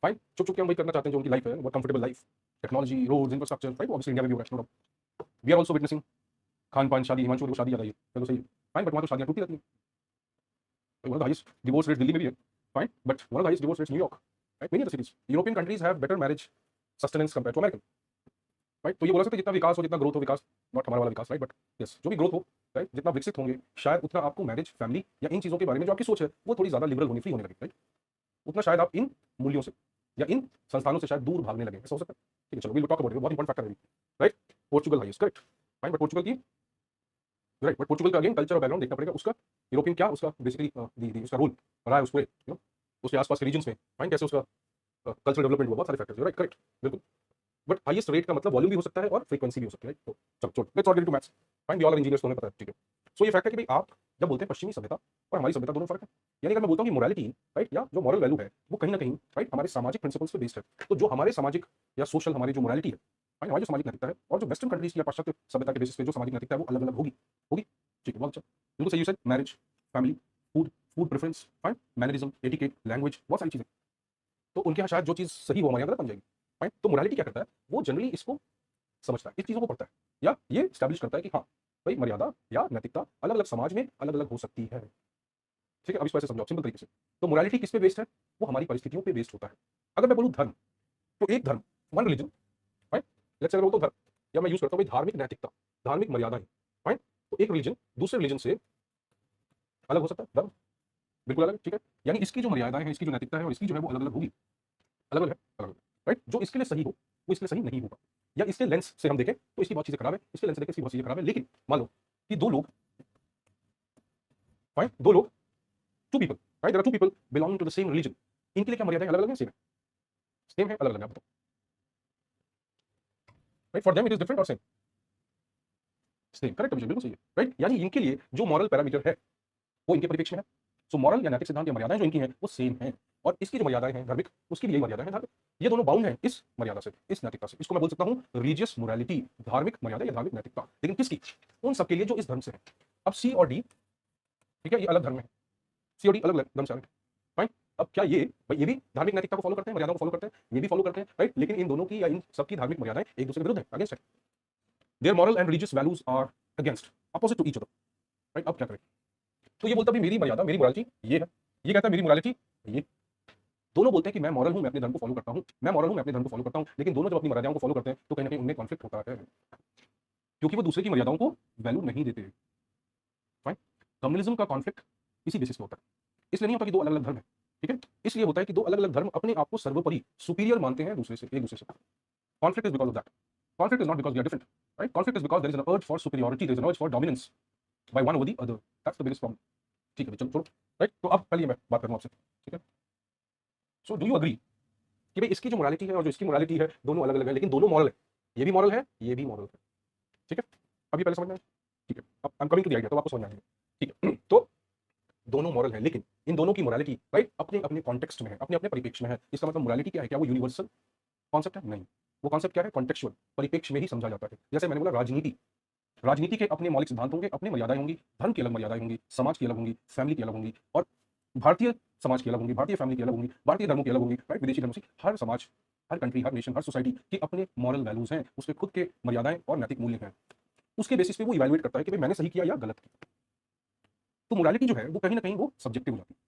फाइन। चुप चुप के हम वही करना चाहते हैं जो उनकी लाइफ है, बहुत comfortable life, technology, roads, infrastructure, right. Obviously India में भी हो रहा है, वी आर आल्सो विटनेसिंग खान पान, शादी, हिमांशु को शादी याद आई है, चलो सही है, फाइन। बट वहाँ तो शादियाँ टूटती रहती हैं, one of the highest divorce rate Delhi में भी है, fine, but one of the highest divorce rates New York, right, many other cities, European countries have better marriage sustenance compare to American, right. तो ये बोला सकते हैं जितना विकास हो, जितना ग्रोथ हो, विकास नॉट हमारा वाला विकास, राइट, बट यस, जो भी ग्रोथ हो, राइट, जितना विकसित होंगे, शायद उतना आपको मैरिज, फैमिली या इन चीज़ों के बारे में जो आपकी सोच है वो थोड़ी ज़्यादा लिबरल होनी, फ्री होने लगे, राइट। उतना शायद आप इन मूल्यों से या इन संस्थानों से शायद दूर भागने लगे, ऐसा हो सकता है, ठीक है। चलो we will talk about it, बहुत इंपॉर्टेंट फैक्टर है, right. Portugal highest, correct, fine. But Portugal की, राइट, बट पोर्चुगल का अगेन कल्चर और बैकग्राउंड देखना पड़ेगा, उसका यूरोपियन क्या, उसका बेसिकली उसका रोल रहा है उस पूरे, उसके आसपास के रीजन्स में, फाइन, कैसे उसका कल्चरल डेवलपमेंट हुआ, बहुत सारे फैक्टर्स, राइट, करेक्ट, बिल्कुल। बट हाईएस्ट रेट का मतलब वॉल्यूम भी हो सकता है और फ्रीक्वेंसी भी हो सकती है, राइट। तो चलो छोड़, let's not get into maths, fine, we all are engineers, तो हमें पता है, ठीक है। सो ये फैक्ट है कि भाई आप जब बोलते हैं पश्चिमी सभ्यता और हमारी सभ्यता, दोनों फर्क है। यानी अगर मैं बोलता हूँ कि मोरालिटी, राइट, या जो मॉरल वैल्यू है वो कहीं ना कहीं, राइट, हमारे सामाजिक प्रिंसिपल्स पे बेस्ड है। तो जो हमारे सामाजिक या सोशल, हमारी जो मोरालिटी है, फाइन, हमारी जो सामाजिक नैतिकता है, और जो वेस्टर्न कंट्रीज की या पाश्चात्य सभ्यता के बेसिस पे जो सामाजिक नैतिकता है वो अलग अलग होगी, होगी, ठीक है, बहुत अच्छा, बिल्कुल सही। You said marriage, family, food, food preference, fine, mannerism, etiquette, language, बहुत सारी चीजें, तो उनके यहाँ शायद जो चीज़ सही हो हमारे यहाँ गलत बन जाएगी, फाइन। तो मोरालिटी क्या करता है, वो जनरली इसको समझता है, इस चीज़ों को पढ़ता है, या ये स्टैब्लिश करता है कि हाँ भाई मर्यादा या नैतिकता अलग अलग समाज में अलग अलग हो सकती है, ठीक है। अब इसको ऐसे समझाओ सिंपल तरीके से, तो मोरालिटी किस पे बेस्ड है? वो हमारी परिस्थितियों पे बेस्ड होता है। अगर मैं बोलूँ धर्म, तो एक धर्म, one religion, right, let's say अगर बोलता हूँ धर्म, या मैं यूज करता हूँ भाई धार्मिक नैतिकता, धार्मिक मर्यादाएं, फाइन। तो एक रिलीजन दूसरे रिलीजन से अलग हो सकता है, धर्म बिल्कुल अलग, ठीक है। यानी इसकी जो मर्यादाएं हैं, इसकी जो नैतिकता है और इसकी जो है वो अलग अलग होगी, अलग अलग है, अलग अलग, राइट। जो इसके लिए सही हो वो इसके लिए सही नहीं होगा, या इसके लेंस से हम देखें तो इसकी बहुत चीजें खराब है, इसके लेंस से देखें इसकी बहुत चीजें खराब है। लेकिन मान लो कि दो लोग, फाइन, दो लोग, two people, right, there are two people belonging to the same religion, इनके लिए क्या मर्यादाएं अलग अलग है, सेम है? सेम है, अलग अलग है, आप बताओ, right. For them it is different और सेम? सेम, करेक्ट, बिल्कुल सही है, राइट। यानी इनके लिए जो मॉरल पैरामीटर है वो इनके परिप्रेक्ष्य में है। सो मॉरल या नैतिक सिद्धांत या मर्यादाएं जो इनकी हैं वो सेम हैं, और इसकी जो मर्यादाएं हैं धार्मिक, उसकी भी यही मर्यादाएं हैं धार्मिक। ये दोनों बाउंड हैं इस मर्यादा से, इस नैतिकता से। इसको मैं बोल सकता हूं रिलीजियस मोरालिटी, धार्मिक मर्यादा या धार्मिक नैतिकता। लेकिन किसकी? उन सबके लिए जो इस धर्म से है। अब सी और डी, ठीक है, ये अलग धर्म में है, सी और डी अलग अलग धर्म से, फाइन। अब क्या ये भाई ये भी धार्मिक नैतिकता को फॉलो करते हैं, मर्यादाओं को फॉलो करते हैं, ये भी फॉलो करते हैं, राइट। लेकिन इन दोनों की या इन सबकी धार्मिक मर्यादाएं एक दूसरे के विरुद्ध है, अगेंस्ट है। There moral and religious values are against, opposite to each other, right. अब क्या करें? तो ये बोलता भी मेरी मर्यादा, मेरी मोरालिटी ये है, ये कहता है मेरी मोरालिटी ये। दोनों बोलते हैं कि मैं मॉरल हूं, मैं अपने धर्म को फॉलो करता हूं, मैं मॉरल हूं, मैं अपने धर्म को फॉलो करता हूं। लेकिन दोनों जब अपनी मर्यादाओं को फॉलो करते हैं तो कहीं ना कहीं उनमें कॉन्फ्लिक्ट होता है, क्योंकि वो दूसरे की मर्यादाओं को वैल्यू नहीं देते। फाइन। कम्युनिज्म का कॉन्फ्लिक्ट इसी बेसिस पे होता है। इसलिए नहीं होता कि दो अलग अलग धर्म है, ठीक है, इसलिए होता है कि दो अलग अलग धर्म अपने आप को सर्वोपरि, सुपीरियर मानते हैं दूसरे से, एक दूसरे से। Conflict is because of that. Conflict is not because we are different, right. Conflict is because there is an urge for superiority, there is an urge for dominance by one over the other. That's the biggest problem, ठीक है, चलो छोड़ो, right. तो अब पहले मैं बात करूं आपसे, ठीक है। सो डू यू अग्री कि भाई इसकी जो मोरालिटी है और जो इसकी मोरालिटी है दोनों अलग अलग है, लेकिन दोनों मॉरल है, ये भी मॉरल है, ये भी मॉरल है, ठीक है। अभी पहले समझ में आया? ठीक है, अब I am coming to the idea, तो आपको समझ में आएगा, ठीक है। तो दोनों मॉरल है, लेकिन इन दोनों की मोरालिटी, राइट, अपने अपने कॉन्टेक्स्ट में है, अपने अपने परिप्रेक्ष्य में है। इसका मतलब मोरालिटी क्या है? क्या वो यूनिवर्सल कॉन्सेप्ट है? नहीं, वो कॉन्सेप्ट क्या है? कॉन्टेक्चुअल, परिप्रेक्ष्य में ही समझा जाता है। जैसे मैंने बोला राजनीति, राजनीति के अपने मौलिक सिद्धांत होंगे, अपने मर्यादाएं होंगी, धर्म की अलग मर्यादाएं होंगी, समाज की अलग होंगी, फैमिली की अलग होंगी, और भारतीय समाज की अलग होंगी, भारतीय फैमिली की अलग होंगी, भारतीय धर्मों की अलग होंगी, राइट। विदेशी धर्मों से हर समाज, हर कंट्री, हर नेशन, हर सोसाइटी के अपने मॉरल वैल्यूज हैं, उसके खुद के मर्यादाएं और नैतिक मूल्य हैं। उसके बेसिस पे वो इवैल्यूएट करता है कि भाई मैंने सही किया या गलत किया। तो मोरालिटी जो है वो कहीं ना कहीं वो सब्जेक्टिव हो जाती है,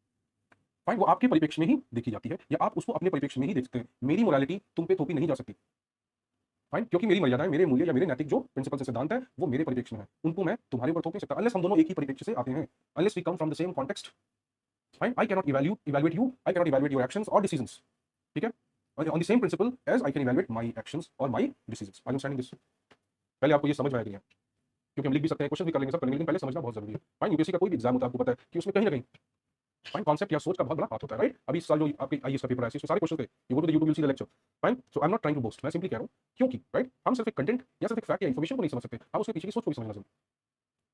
फाइन। वो आपके परिप्रेक्ष्य में ही देखी जाती है, या आप उसको अपने परिप्रेक्ष्य में ही देखते हैं। मेरी मोरालिटी तुम पे थोपी नहीं जा सकती, फाइन, क्योंकि मेरी मर्यादाएं, मेरे मूल्य या मेरे नैतिक जो प्रिंसिपल से सिद्धांत है वो मेरे परिप्रेक्ष्य में है, उनको मैं तुम्हारे ऊपर थोप नहीं सकता, अनलेस हम दोनों एक ही परिप्रेक्ष्य से आते हैं, unless we come from the same context. Fine, I cannot evaluate you, I cannot evaluate your actions और डिसीजंस, ठीक है, on the same principle as I can evaluate my actions और my decisions. I am understanding this? पहले आपको ये समझ में आएगा, क्योंकि हम लिख भी सकते हैं, क्वेश्चन भी कर लेंगे, सब करेंगे, लेकिन पहले समझना बहुत जरूरी है। फाइन, यूपीएससी का कोई भी एग्जाम होता है, आपको पता है कि उसमें कहीं ना कहीं फाइन कॉन्सेप्ट या सोच का बहुत बड़ा हाथ होता है, राइट। अभी इस साल जो आपके आईएएस का पेपर है, इसमें सारे क्वेश्चन थे, you go to the YouTube, you see the lecture, fine. So I am not trying to boast, मैं सिंपली कह रहा हूं क्योंकि, राइट, हम सिर्फ एक कंटेंट या सिर्फ एक फैक्ट या इंफॉर्मेशन को नहीं समझ सकते, हम उसके पीछे की सोच को भी समझना जरूरी।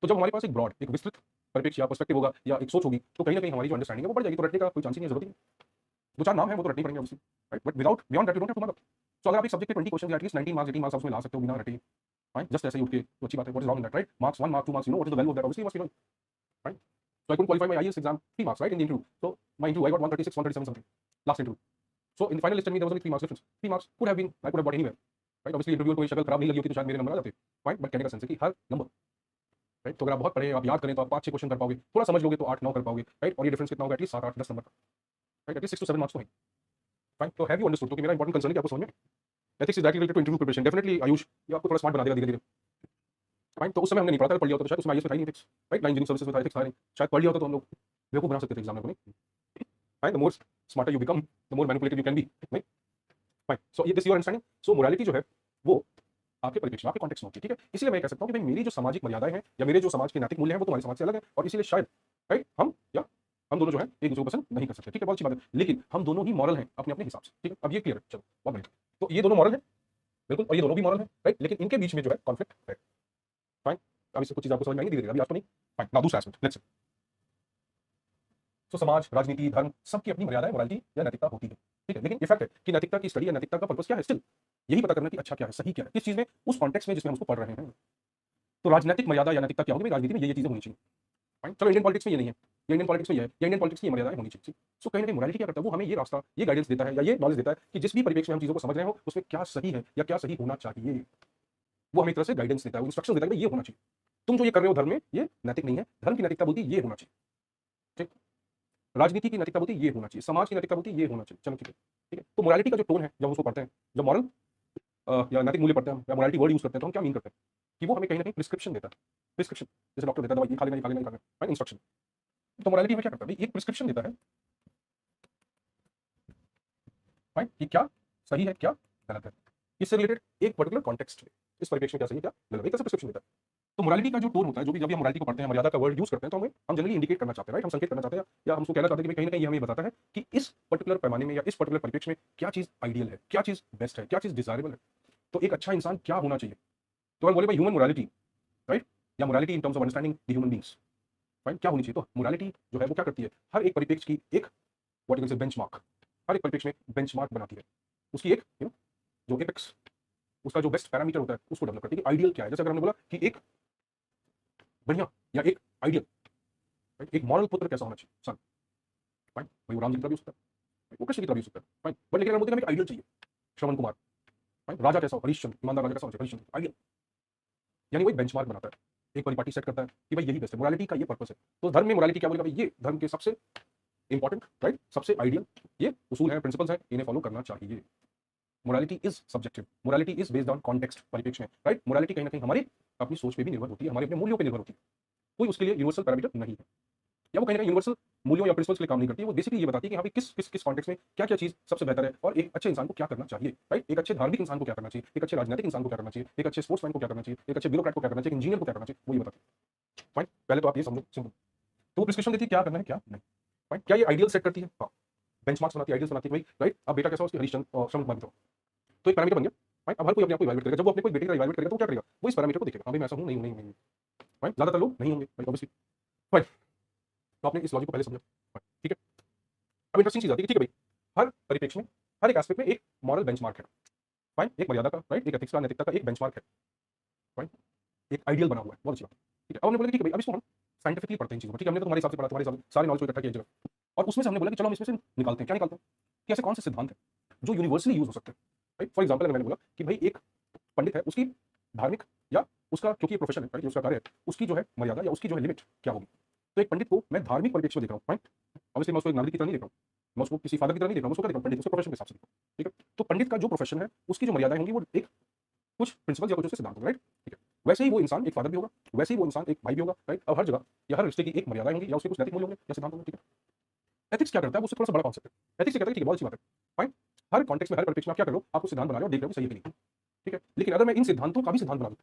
तो जब हमारे पास एक ब्रॉड, एक विस्तृत परिप्रेक्ष्य या पर्सपेक्टिव होगा या एक सोच होगी, तो कहीं ना कहीं हमारी जो अंडरस्टैंडिंग है वो बढ़ जाएगी। तो रटने का कोई चांस ही नहीं, जरूरत नहीं। दो चार नाम है वो तो रटने पड़ेंगे obviously, right, but without beyond that you don't have to mark. So अगर आप एक सब्जेक्ट के 20 क्वेश्चन या एटलीस्ट 19 मार्क्स 18 मार्क्स उसमें ला सकते हो बिना रटे, फाइन, जस्ट ऐसे ही उठ के, तो अच्छी बात है। What is wrong in that, right? Marks 1 mark 2 marks, you know what is the value of that, obviously must be no, right. So I couldn't qualify my IELTS exam 3 marks, right, in the interview. So my interview I got 136, 137 something last interview. So in the final list में there was only 3 marks difference. 3 marks could have been, I could have got anywhere, right? Obviously interview कोई शक्ल खराब नहीं लगी होती तो शायद मेरे नंबर आ जाते, fine, but कहने का सेंस है कि हर नंबर, राइट। तो अगर आप बहुत पढ़े, आप याद करें तो आप 5-6 क्वेश्चन कर पाओगे, थोड़ा समझ लोगे तो 8-9 कर पाओगे, राइट। और ये डिफरेंस कितना होगा? एटलीस्ट 7-8-10 नंबर का, राइट, एटलीस्ट 6 to 7 मार्क्स तो है, फाइन। तो हैव यू अंडरस्टूड? तो मेरा इंपॉर्टेंट कंसर्न है कि आपको समझ में ethics is directly related to interview preparation. Definitely Ayush ये आपको थोड़ा स्मार्ट बना देगा धीरे धीरे, फाइन। तो उस समय हमने नहीं पढ़ा था, पढ़ लिया होता तो शायद उसमें आईएएस में था ही नहीं एथिक्स, राइट। 9 इंजीनियरिंग सर्विसेज में था एथिक्स, था नहीं, शायद पढ़ लिया होता तो हम लोग बेवकूफ बना सकते थे एग्जाम में, fine. The more smarter you become, the more manipulative you can be, नहीं, फाइन। सो ये this your understanding. So morality जो है वो आपके परिप्रेक्ष्य, आपके कॉन्टेक्स्ट में होती है, ठीक है। इसलिए मैं कह सकता हूं कि भाई मेरी जो सामाजिक मर्यादाएं हैं या मेरे जो समाज के नैतिक मूल्य हैं वो तुम्हारे समाज से अलग है, और इसीलिए शायद, राइट, हम दोनों जो है एक दूसरे को पसंद नहीं कर सकते, ठीक है, बहुत अच्छी बात है। लेकिन हम दोनों ही मॉरल हैं अपने अपने हिसाब से, ठीक है। अब ये क्लियर है, चलो बहुत बढ़िया। तो ये दोनों मॉरल है, बिल्कुल, और ये दोनों भी मॉरल है, राइट, लेकिन इनके बीच में जो है कॉन्फ्लिक्ट है, फाइन। अब इससे कुछ चीज आपको समझ में आएंगी धीरे धीरे, अभी आज तो नहीं, फाइन। नाउ दूसरा एस्पेक्ट, लेट्स से, तो समाज, राजनीति, धर्म, सबकी अपनी मर्यादाएं, मोरालिटी या नैतिकता होती है, ठीक है। लेकिन ये फैक्ट है कि नैतिकता की स्टडी या नैतिकता का पर्पस क्या है? स्टिल यही पता करना कि अच्छा क्या है, सही क्या है, किस चीज में, उस कॉन्टेक्स्ट में जिसमें हम उसको पढ़ रहे हैं। तो राजनीतिक मर्यादा या नैतिकता क्या होगी? राजनीति में ये चीजें होनी चाहिए, फाइन। चलो इंडियन पॉलिटिक्स में ये नहीं है, या इंडियन पॉलिटिक्स में ये है, या इंडियन पॉलिटिक्स की मर्यादाएं होनी चाहिए। सो कहीं ना कहीं मोरालिटी क्या करता है? वो हमें ये रास्ता, ये गाइडेंस देता है या ये नॉलेज देता है कि जिस भी परिप्रेक्ष्य में हम चीजों को समझ रहे हो उसमें क्या सही है या क्या सही होना चाहिए, वो हमें एक तरह से गाइडेंस देता है, वो इंस्ट्रक्शन देता है कि ये होना चाहिए, तुम जो ये कर रहे हो धर्म में ये नैतिक नहीं है। धर्म की नैतिकता बोलती है ये होना चाहिए, ठीक। राजनीति की नैतिकता बोलती है ये होना चाहिए, समाज की नैतिकता बोलती है ये होना चाहिए, चलो ठीक है, ठीक है। तो मोरालिटी का जो टोन है जब उसको पढ़ते हैं, जब मॉरल या नैतिक मूल्य पढ़ते हैं हम या मोरालिटी वर्ड यूज करते हैं तो हम क्या मीन करते हैं कि वो हमें कहीं ना कहीं प्रिस्क्रिप्शन देता है। प्रिस्क्रिप्शन जैसे डॉक्टर देता है दवाई ये खा लेना ये खा लेना ये खा लेना, इंस्ट्रक्शन। तो मोरालिटी में क्या करता है भाई, एक प्रिस्क्रिप्शन देता है फाइन कि क्या सही है क्या गलत है, इससे रिलेटेड एक पर्टिकुलर कॉन्टेक्स्ट में इस परिप्रेक्ष्य में क्या सही है क्या गलत है, एक तरह से प्रिस्क्रिप्शन देता है। तो मोरालिटी का जो टोन होता है, जो भी जब भी हम मोरालिटी को पढ़ते हैं, मर्यादा का वर्ड यूज करते हैं, तो हम जनरली इंडिकेट करना चाहते हैं, राइट, हम संकेत करना चाहते हैं या हमको कहना चाहते हैं कि कहीं ना कहीं ये हमें बताता है कि इस पर्टिकुलर पैमाने में या इस पर्टिकुलर परिप्रेक्ष्य में क्या चीज आइडियल है, क्या चीज बेस्ट है, क्या चीज डिजायरेबल है। तो एक अच्छा इंसान क्या होना चाहिए, तो हम बोले भाई ह्यूमन मोरालिटी, राइट, या morality in terms of understanding the human beings, fine, क्या होनी चाहिए। तो मोरालिटी जो है वो क्या करती है, हर एक परिप्रेक्ष्य की एक what you can say benchmark, हर एक परिप्रेक्ष्य में बेंचमार्क बनाती है, उसकी एक जो एपेक्स, उसका जो बेस्ट पैरामीटर होता है उसको डेवलप करती है कि आइडियल क्या है। जैसे अगर हमने बोला कि एक बढ़िया या एक आइडियल, एक मॉरल पुत्र कैसा होना चाहिए, सन, फाइन, भाई वो राम जी की तरह भी हो सकता है, वो कृष्ण की तरह भी हो सकता है, फाइन, बट लेकिन अगर बोलते हैं हमें एक आइडियल चाहिए, श्रवण कुमार, फाइन, राजा कैसा हो, हरिश्चंद्र, ईमानदार राजा कैसा होना चाहिए, हरिश्चंद्र, आइडियल, यानी वही बेंचमार्क बनाता है, एक परिपाटी सेट करता है कि भाई यही बेस्ट है। मोरालिटी का ये पर्पस है। तो धर्म में मोरालिटी क्या बोलेगा भाई, ये धर्म के सबसे इंपॉर्टेंट, राइट, सबसे आइडियल ये उसूल है, प्रिंसिपल्स हैं, इन्हें फॉलो करना चाहिए। Morality is subjective, morality is based on context, परिप्रेक्ष्य में, राइट। मोरालिटी कहीं ना कहीं हमारी अपनी सोच पे भी निर्भर होती है, हमारे अपने मूल्यों पे निर्भर होती है, कोई उसके लिए यूनिवर्सल पैरामीटर नहीं है, या वो कहीं ना कहीं यूनिवर्सल मूल्यों या प्रिंसिपल्स के लिए काम नहीं करती है। वो बेसिकली ये बताती है कि हाँ भाई किस कॉन्टेक्स्ट में क्या क्या चीज सबसे बेहतर है और एक अच्छे इंसान को क्या करना चाहिए, राइट। एक अच्छे धार्मिक इंसान को क्या करना चाहिए, एक अच्छे राजनीतिक इंसान को क्या करना चाहिए, एक अच्छे स्पोर्ट्समैन को क्या करना चाहिए, एक अच्छे ब्यूरोक्रेट को क्या करना चाहिए, इंजीनियर को क्या करना चाहिए, वो ये बताती है, फाइन। पहले तो आप ये समझो, सिंपल। तो वो प्रिस्क्रिप्शन देती है क्या करना है क्या नहीं, फाइन। क्या ये आइडियल सेट करती है, हाँ, बेंचमार्क्स बनाती है, आइडियल्स बनाती है भाई, राइट। अब बेटा कैसा हो, उसकी हरिश्चंद्र और श्रवण कुमार की तरह, तो एक पैरामीटर बन गया, फाइन। अब हर कोई अपने आप को इवैल्यूएट करेगा, जब वो अपने कोई बेटे का इवैल्यूएट करेगा तो वो क्या करेगा, वो इस पैरामीटर को देखेगा, हाँ भाई मैं ऐसा हूँ नहीं हूँ नहीं हूँ, फाइन। ज्यादातर लोग नहीं होंगे भाई, ऑब्वियसली, फाइन। तो आपने इस लॉजिक को पहले समझा, ठीक है। अब इंटरेस्टिंग चीज आती है, ठीक है भाई, हर परिप्रेक्ष्य में, हर एक एस्पेक्ट में एक मॉरल बेंचमार्क है, फाइन, एक मर्यादा का, राइट, एक एथिक्स का, नैतिकता का एक बेंचमार्क है, फाइन, एक आइडियल बना हुआ है, बहुत अच्छी बात, ठीक है। अब हमने बोला कि ठीक है भाई, अब इसको हम साइंटिफिकली पढ़ते हैं चीजों को, ठीक है, हमने तो तुम्हारे हिसाब से पढ़ा, तुम्हारे सारे नॉलेज को इकट्ठा किया एक जगह, और उसमें से हमने बोला कि चलो हम इसमें से निकालते हैं, क्या निकालते हैं कि ऐसे कौन से सिद्धांत है जो यूनिवर्सली यूज हो सकते हैं, राइट। फॉर एग्जाम्पल अगर मैंने बोला कि भाई एक पंडित है, उसकी धार्मिक या उसका क्योंकि प्रोफेशन है, राइट, उसका कार्य है, उसकी जो है मर्यादा या उसकी जो है लिमिट क्या होगी। तो एक पंडित को मैं धार्मिक परिप्रेक्ष्य में देख रहा हूँ, फाइन। ऑब्वियसली मैं उसको एक नागरिक की तरह नहीं देख रहा हूँ, मैं उसको किसी फादर की तरह नहीं देख रहा हूँ, उसको क्या देख रहा हूँ, पंडित, उसके प्रोफेशन के हिसाब से देख रहा हूँ, ठीक है। तो पंडित का जो प्रोफेशन है उसकी जो मर्यादाएं होंगी वो एक कुछ प्रिंसिपल या कुछ उसके सिद्धांत होंगे, राइट, ठीक है। वैसे ही वो इंसान एक फादर भी होगा, वैसे ही वो इंसान एक भाई भी होगा, राइट। अब हर जगह या हर रिश्ते की एक मर्यादाएं होंगी या उसके कुछ नैतिक मूल्य होंगे या सिद्धांत होंगे, ठीक है। एथिक्स क्या करता है, उससे थोड़ा सा बड़ा कॉन्सेप्ट है। एथिक्स कहता है ठीक है बहुत अच्छी बात है, फाइन, हर कॉन्टेक्स्ट में हर परिप्रेक्ष्य में आप क्या कर लो, आप कुछ सिद्धांत बना लो और देख रहे हो सही है कि नहीं, ठीक है। लेकिन अगर मैं इन सिद्धांतों का भी सिद्धांत बना दूं,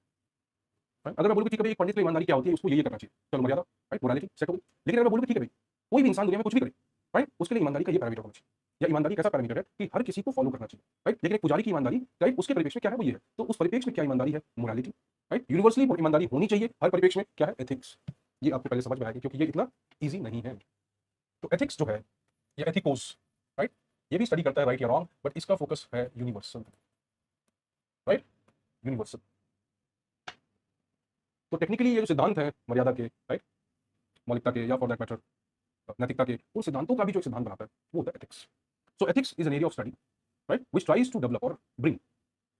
अगर मैं बोलूँ कि ठीक है भाई एक पंडित को ईमानदारी क्या होती है, उसको ये करना चाहिए, चलो मर्यादा, राइट, मोरालिटी सेट हो गई। लेकिन अगर मैं बोलूँ कि ठीक है भाई कोई भी इंसान दुनिया में कुछ भी करे, राइट, उसके लिए ईमानदारी का ये पैरामीटर होना चाहिए, या ईमानदारी कैसा पैरामीटर है कि हर किसी को फॉलो करना चाहिए, राइट। लेकिन एक पुजारी की ईमानदारी, राइट, उसके परिप्रेक्ष्य में क्या है वो ये है, तो उस परिप्रेक्ष्य में क्या ईमानदारी है, मोरालिटी, राइट। यूनिवर्सली ईमानदारी होनी चाहिए, हर परिप्रेक्ष्य में क्या है, एथिक्स। ये आपको पहले समझ में आएगी क्योंकि ये इतना ईजी नहीं है। तो एथिक्स जो है ये एथिकोस, राइट, ये भी स्टडी करता है राइट या रॉन्ग, बट इसका फोकस है यूनिवर्सल, राइट, यूनिवर्सल। तो टेक्निकली ये जो सिद्धांत है मर्यादा के, राइट, मौलिकता के या फॉर दैट मैटर नैतिकता के, उन सिद्धांतों का भी जो सिद्धांत बनाता है वो होता है ethics. So ethics is an area of study, right, which tries to develop और bring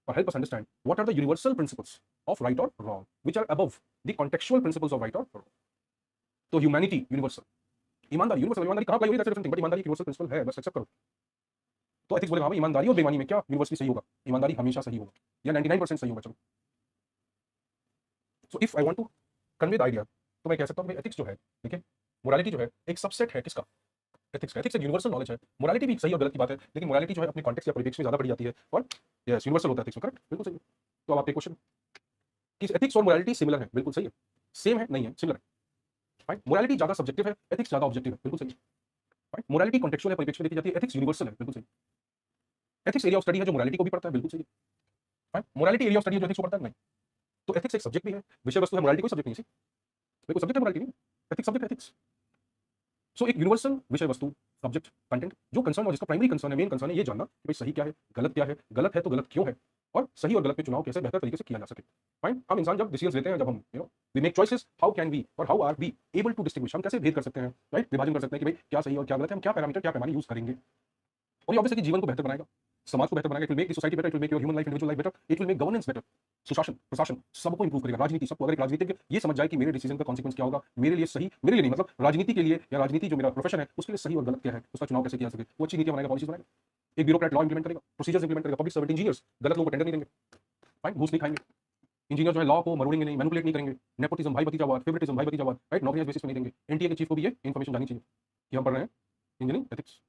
or help us understand what are the universal principles of right or wrong which are above the contextual principles of right or wrong. तो humanity universal, ईमानदारी universal, ईमानदारी कहां apply हुई, that's a different thing, but ईमानदारी universal principal है, बस accept करो। तो एथिक्स बोले हां भाई ईमानदारी और बेईमानी में क्या यूनिवर्सली सही होगा, ईमानदारी हमेशा सही होगा या 99% सही होगा, चलो। So if I want to convey the idea तो मैं कह सकता हूं भाई एथिक्स जो है, देखिए, मोरालिटी जो है एक सबसेट है किसका, एथिक्स का। एथिक्स एक यूनिवर्सल नॉलेज है, मोरालिटी भी सही और गलत की बात है, लेकिन मोरालिटी जो है अपने कॉन्टेक्स्ट या परिप्रेक्ष्य में ज्यादा बढ़ी जाती है और यस यूनिवर्सल होता है एथिक्स, करेक्ट, बिल्कुल सही है। तो अब आपके क्वेश्चन कि एथिक्स और मोरालिटी सिमिलर है, बिल्कुल सही है, सेम है नहीं है, सिमिलर है, फाइन। मोरालिटी ज्यादा सब्जेक्टिव है, एथिक्स ज्यादा ऑब्जेक्टिव है, बिल्कुल सही है, फाइन। मोरालिटी कॉन्टेक्चुअल है, परिप्रेक्ष्य में देखी जाती है, एथिक्स यूनिवर्सल है, बिल्कुल सही। एथिक्स एरिया ऑफ स्टडी है जो मोरालिटी को भी पढ़ता है, बिल्कुल सही है, fine. Morality area of study है जो एथिक्स को पढ़ता है, नहीं। तो एथिक्स एक सब्जेक्ट भी है, विषय वस्तु है, मोरालिटी कोई सब्जेक्ट नहीं है, कोई सब्जेक्ट है मोरालिटी नहीं, एथिक्स सब्जेक्ट है, एथिक्स। सो एक यूनिवर्सल विषय वस्तु, सब्जेक्ट, कंटेंट, जो कंसर्न और जिसका प्राइमरी कंसर्न है, मेन कंसर्न है ये जानना कि भाई सही क्या है, गलत है तो गलत क्यों है, और सही और गलत के चुनाव कैसे बेहतर तरीके से किया जा सके, फाइन। हम इंसान जब डिसीजंस लेते हैं, जब हम we make choices, how can we और how are we able to distinguish, हम कैसे भेद कर सकते हैं, राइट, विभाजन कर सकते हैं कि भाई क्या सही और क्या गलत है, हम क्या पैरामीटर क्या पैमाने यूज करेंगे, और ये ऑब्वियसली जीवन को बेहतर बनाएगा, समाज को बेहतर बनाएगा, it will make the society better, it will make your human life, individual life better, it will make governance better. सुशासन, प्रशासन सबको इंप्रूव करेगा। राजनीति सबको, अगर एक राजनीतिज्ञ ये समझ जाए कि मेरे डिसीजन का कॉन्सिक्वेंस क्या होगा, मेरे लिए सही, मेरे लिए नहीं, मतलब राजनीति के लिए या राजनीति जो मेरा प्रोफेशन है उसके लिए सही और गलत क्या है, उसका चुनाव कैसे किया जा सके, वो अच्छी नीतियां बनाएगा, पॉलिसीज बनाएगा। एक ब्यूरोक्रेट लॉ इंप्लीमेंट करेगा, प्रोसीजर्स इंप्लीमेंट करेगा। पब्लिक सर्वेंट इंजीनियर्स गलत लोगों को टेंडर नहीं देंगे, फाइन, घूस नहीं खाएंगे। इंजीनियर जो है लॉ को मरोड़ेंगे नहीं, मैनिपुलेट नहीं करेंगे। नेपोटिज्म, भाई भतीजावाद, फेवरेटिज्म, भाई भतीजावाद, राइट, नौकरियां बेसिस पे नहीं देंगे। एनटीए के चीफ को भी ये इन्फॉर्मेशन जानी चाहिए कि हम पढ़ रहे हैं engineering ethics.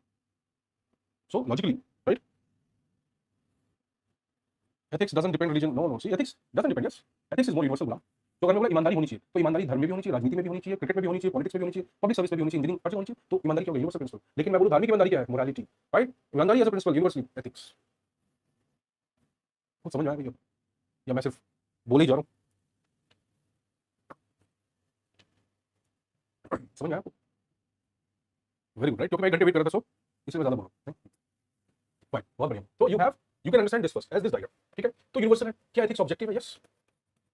So logically, right, ethics doesn't depend religion, no, see ethics doesn't depend, yes, ethics is more universal गुलाम। तो अगर मैं बोला ईमानदारी होनी चाहिए, तो ईमानदारी धर्म में भी होनी चाहिए, राजनीति में भी होनी चाहिए, क्रिकेट में भी होनी चाहिए, पॉलिटिक्स में भी होनी चाहिए, पब्लिक सर्विस में भी होनी चाहिए, इंजीनियरिंग हर जगह होनी चाहिए। तो ईमानदारी क्या होगी, यूनिवर्सल प्रिंसिपल। लेकिन मैं बोलूं धार्मिक ईमानदारी क्या है, मोरालिटी, राइट, ईमानदारी as a principle, universally ethics. कुछ समझ में आया या मैं सिर्फ बोले ही जा रहा हूँ? समझ में आया आपको? वेरी गुड, राइट, क्योंकि मैं 1 घंटे वेट कर रहा था, सो इसलिए मैं ज्यादा बोल रहा हूँ। फाइन, बहुत बढ़िया। तो you can understand this first as this diagram, ठीक है। तो यूनिवर्सल है, क्या एथिक्स ऑब्जेक्टिव है, यस,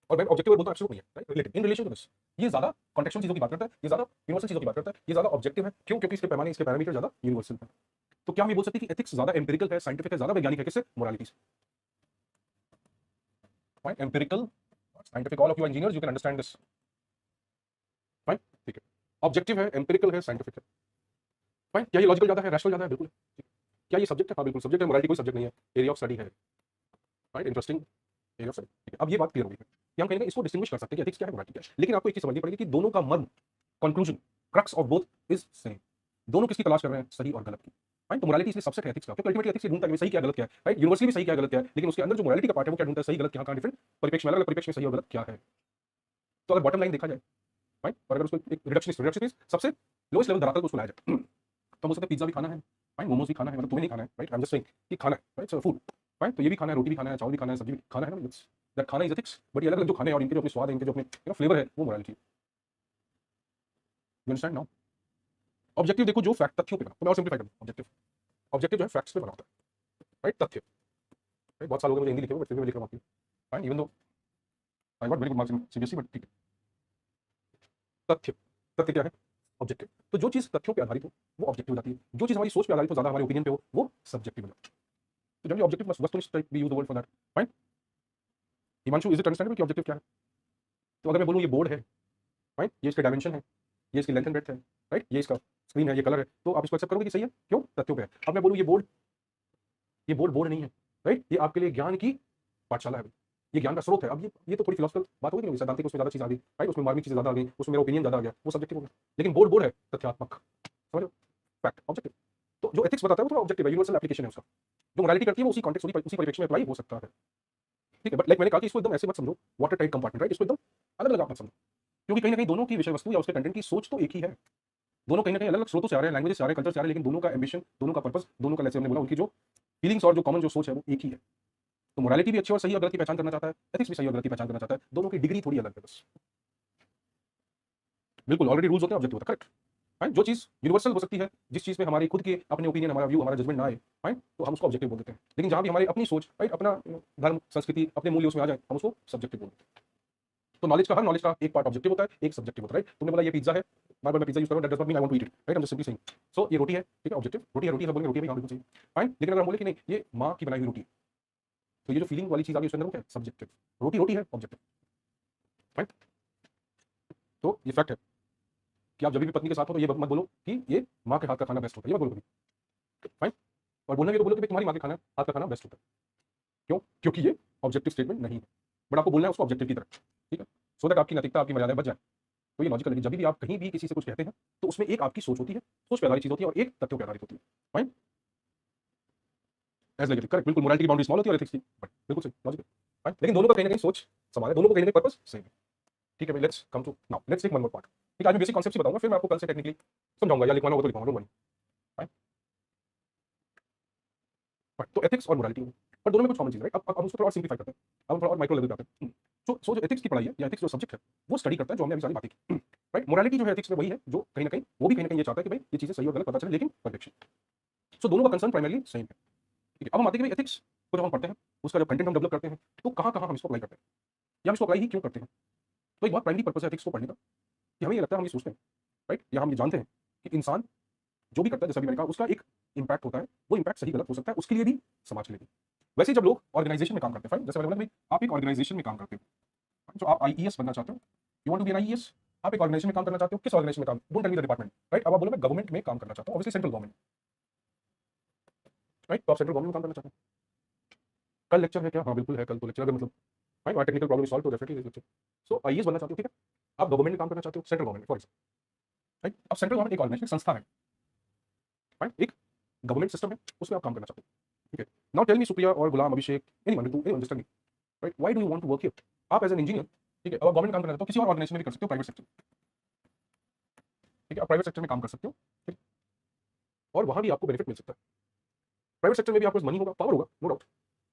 और मैं ऑब्जेक्टिव बोलता हूं एब्सोल्यूट नहीं है, right, related, in relation to this. ये ज्यादा कॉन्टेक्चुअल चीजों की बात करता है, ये ज्यादा यूनिवर्सल चीजों की बात करता है, ये ज्यादा ऑब्जेक्टिव है। क्यों? क्योंकि इसके पैमाने, इसके पैरामीटर ज्यादा यूनिवर्सल है। तो क्या हम ये बोल सकते हैं कि एथिक्स ज्यादा एम्पिरिकल है, साइंटिफिक है, ज्यादा वैज्ञानिक है किससे, मोरालिटी से। Fine, empirical, scientific, all of you engineers you can understand this. Fine, ठीक है, ऑब्जेक्टिव है, एम्पिरिकल है, साइंटिफिक है। फाइन, क्या ये लॉजिकल ज्यादा है, रैशनल ज्यादा है, बिल्कुल। क्या ये सब्जेक्ट है, हाँ बिल्कुल सब्जेक्ट है, मोरालिटी कोई सब्जेक्ट नहीं है, एरिया ऑफ स्टडी है, right, interesting area of study, ठीक है। अब ये बात क्लियर होगी कि हम कहीं ना इसको डिस्टिंग्विश कर सकते हैं कि एथिक्स क्या है, मोरालिटी क्या है। लेकिन आपको एक चीज समझनी पड़ेगी कि दोनों का मर्म, conclusion, crux of both is same. दोनों किसकी तलाश कर रहे हैं, सही और गलत की। राइट, तो मोरालिटी इसलिए सबसेट है एथिक्स का, क्योंकि अल्टीमेटली एथिक्स ये ढूंढता है कि सही क्या गलत क्या है, राइट, यूनिवर्सली भी सही क्या गलत क्या है, लेकिन उसके अंदर जो मोरालिटी का पार्ट है वो क्या ढूंढता है, सही गलत क्या, कहां डिफरेंट परिप्रेक्ष्य में, अलग अलग परिप्रेक्ष्य में सही और गलत क्या है। तो अगर बॉटम लाइन देखा जाए, राइट, और अगर उसको एक रिडक्शनिस्ट सबसे लोएस्ट लेवल धरातल को उसको लाया जाए, तो मुझे पिज्जा भी खाना है, फाइन, मोमोज भी खाना है, मतलब तुम्हें नहीं खाना है, right, I am just saying कि खाना है, राइट, सो फूड, फाइन, तो ये भी खाना है, रोटी भी खाना है, चावल भी खाना है, सब्जी भी खाना है ना, दैट खाना इज एथिक्स। बट ये अलग अलग जो खाने हैं और इनके जो अपने स्वाद है, इनके जो अपने फ्लेवर है, वो morality. You understand now? Objective देखो जो फैक्ट, तथ्यों पे बना, तो मैं और सिंपलीफाई कर दूं, ऑब्जेक्टिव, ऑब्जेक्टिव जो है फैक्ट्स पे बना होता है, राइट, तथ्य, राइट, बहुत साल हो गए मुझे हिंदी लिखे हुए, बट फिर भी मैं लिख रहा हूं आपकी, fine, even though I got very good marks in CBSE, but ठीक है। तथ्य, तथ्य क्या है, ऑब्जेक्टिव। तो जो चीज तथ्यों पे आधारित हो वो ऑब्जेक्टिव हो जाती है, जो चीज हमारी सोच पे आधारित हो, ज्यादा हमारे ओपिनियन पे हो, वो सब्जेक्टिव हो जाती है। तो generally objective must type we use the word for that, fine. Himanshu, is it understandable कि ऑब्जेक्टिव क्या है? तो अगर मैं बोलूं ये बोर्ड है, फाइन, ये इसका डायमेंशन है, ये इसकी लेंथ एंड ब्रेड्थ है, राइट, ये इसका स्क्रीन है, ये कलर है, तो आप इसको एक्सेप्ट करोगे कि सही है, क्यों, तथ्यों पे है। अब मैं बोलूं ये बोर्ड नहीं है, राइट, ये आपके लिए ज्ञान की पाठशाला है, ये ज्ञान का स्रोत है। अब ये तो थोड़ी फिलोसफिकल बात होगी कि सैद्धांतिक, उसमें ज्यादा चीज आ गई, राइट, उसमें मार्मिक चीजें ज्यादा आ गई, उसमें मेरा ओपिनियन ज्यादा आ गया, वो सब्जेक्टिव हो गया। लेकिन बोर्ड है, तथ्यात्मक, समझ लो, फैक्ट, ऑब्जेक्टिव। तो जो एथिक्स बताता है वो थोड़ा ऑब्जेक्टिव है, यूनिवर्सल एप्लीकेशन है उसका। जो मोरालिटी करती है वो उसी कॉन्टेक्स्ट, उसी परिप्रेक्ष्य में अप्लाई हो सकता है, ठीक है। बट लाइक मैंने कहा कि इसको एकदम ऐसे मत समझो वाटर टाइट कंपार्टमेंट, राइट, इसको एकदम अलग अलग आप मत समझो, क्योंकि कहीं ना कहीं दोनों की विषय वस्तु या उसके कंटेंट की सोच तो एक ही है। दोनों कहीं ना कहीं अलग अलग स्रोतों से आ रहे हैं, लैंग्वेज से आ रहे हैं, कल्चर से आ रहे हैं, लेकिन दोनों का एम्बिशन, दोनों का पर्पस, दोनों का, जैसे हमने बोला, उनकी जो फीलिंग्स और जो कॉमन जो सोच है वो एक ही है। तो मोरालिटी भी अच्छी और सही और गलत की पहचान करना चाहता है, एथिक्स भी सही और गलत की पहचान करना चाहता है, दोनों की डिग्री थोड़ी अलग है बस। बिल्कुल, ऑलरेडी रूल्स होते हैं, ऑब्जेक्टिव होता है, करेक्ट, फाइन। जो चीज यूनिवर्सल हो सकती है, जिस चीज में हमारी खुद के अपने ओपिनियन, हमारा व्यू, हमारा जजमेंट ना आए, फाइन, तो हम उसको ऑब्जेक्टिव बोल देते हैं। लेकिन जहां भी हमारी अपनी सोच, राइट, अपना धर्म, संस्कृति, अपने मूल्य उसमें आ जाए, हम उसको सब्जेक्टिव बोल देते हैं। तो नॉलेज का, हर नॉलेज का एक पार्ट ऑब्जेक्टिव होता है, एक सब्जेक्टिव होता है, राइट। तुमने बोला ये पिज्जा है, बार बार मैं पिज्जा यूज कर रहा हूं, that does not mean I want to eat it, right, I am just simply saying. So ये रोटी है, ठीक है, ऑब्जेक्टिव, रोटी है, रोटी है बोलेंगे, रोटी है, बिल्कुल सही, फाइन। लेकिन अगर हम बोले कि नहीं ये माँ की बनाई हुई रोटी, तो ये जो फीलिंग वाली चीज आ गई उसके अंदर वो क्या है, सब्जेक्टिव। रोटी रोटी है, ऑब्जेक्टिव, फाइन। तो ये फैक्ट है कि आप जब भी पत्नी के साथ हो तो ये मत बोलो कि ये माँ के हाथ का खाना बेस्ट होता है, ये मत बोलो कभी, फाइन। और बोलना भी तो बोलो कि तुम्हारी माँ के खाना हाथ का खाना बेस्ट होता है, क्यों? क्योंकि ये ऑब्जेक्टिव स्टेटमेंट नहीं है, बट आपको बोलना है उसको ऑब्जेक्टिव की तरह, ठीक है, सो दैट आपकी नैतिकता, आपकी मर्यादा बच जाए। तो ये लॉजिकल है कि जब भी आप कहीं भी किसी से कुछ कहते हैं तो उसमें एक आपकी सोच होती है, सोच पे आधारित चीज होती है, और एक तथ्यों पे आधारित होती है, फाइन, एज लाइक करेक्ट, बिल्कुल। मोरालिटी की बाउंड्री स्मॉल होती है और एथिक्स की बट बिल्कुल सही, लॉजिकल, फाइन। लेकिन दोनों का कहीं ना कहीं सोच समान है, दोनों को कहीं ना कहीं पर्पस सेम है, ठीक है भाई। Let's come to now, let's take one more part, ठीक है। आज मैं बेसिक कॉन्सेप्ट ही बताऊंगा, फिर मैं आपको कल से टेक्निकली समझाऊंगा, या लिखवाना होगा तो लिखवाऊंगा, डोंट वरी, फाइन। तो एथिक्स और मोरालिटी, पर दोनों में कुछ कॉमन चीज है, राइट। अब हम उसको थोड़ा और सिंप्लीफाई करते हैं, अब हम थोड़ा और माइक्रो लेवल पे आते हैं। सो जो एथिक्स की पढ़ाई है या एथिक्स जो सब्जेक्ट है वो स्टडी करता है जो हमने अभी सारी बातें की, राइट। मोरालिटी जो है एथिक्स में वही है जो कहीं ना कहीं, वो भी कहीं ना कहीं ये चाहता है कि भाई ये चीजें सही और गलत पता चले, लेकिन परफेक्शन। सो दोनों का कंसर्न प्राइमरली सेम है, ठीक है। अब हम आते हैं कि भाई एथिक्स को जब हम पढ़ते हैं, उसका जब कंटेंट हम डेवलप करते हैं, तो कहाँ कहाँ हम इसको अप्लाई करते हैं, या हम इसको अप्लाई ही क्यों करते हैं। तो एक बहुत प्राइमरी पर्पस है एथिक्स को पढ़ने का कि हमें ये लगता है, हम ये सोचते हैं, राइट, या हम ये जानते हैं कि इंसान जो भी करता है, जैसा भी मैंने कहा, उसका एक इंपैक्ट होता है, वो इंपैक्ट सही गलत हो सकता है, उसके लिए भी, समाज के लिए भी। वैसे ही जब लोग ऑर्गेनाइजेशन में काम करते हैं, फाइन, जैसे मैंने बोला भाई आप एक ऑर्गेनाइजेशन में काम करते हो, तो आप आईईएस बनना चाहते हो, you want to be an IES, आप एक ऑर्गेनाइजेशन में काम करना चाहते हो, किस ऑर्गेनाइजेशन में काम, don't tell me the department, right. अब आप बोलो मैं गवर्नमेंट में काम करना चाहता हूँ, ऑब्वियसली सेंट्रल गवर्नमेंट, राइट। तो आप सेंट्रल गवर्नमेंट में काम करना चाहते हैं। कल लेक्चर है क्या? हाँ बिल्कुल है, कल तो लेक्चर, अगर मतलब फाइन वहाँ टेक्निकल प्रॉब्लम सॉल्व तो डेफिनेटली लेक्चर। सो आईएएस बनना चाहते हो, ठीक है, आप गवर्नमेंट में काम करना चाहते हो, central government for example, right. अब सेंट्रल गवर्नमेंट एक ऑर्गेनाइजेशन संस्था है, फाइन, एक गवर्नमेंट सिस्टम है, उसमें आप काम करना चाहते हो, ठीक है। नाउ टेल मी सुप्रिया और Gulam Abhishek, anyone to anyone just tell me, right, why do you want to work here? आप एज एन इंजीनियर, ठीक है, अब गवर्नमेंट काम करना चाहते हो, किसी और ऑर्गेनाइजेशन में भी कर सकते हो, प्राइवेट सेक्टर, ठीक है, आप प्राइवेट सेक्टर में काम कर सकते हो, ठीक, और वहां भी आपको बेनिफिट मिल सकता है। प्राइवेट सेक्टर में भी आपको मनी होगा, पावर होगा, नो डाउट,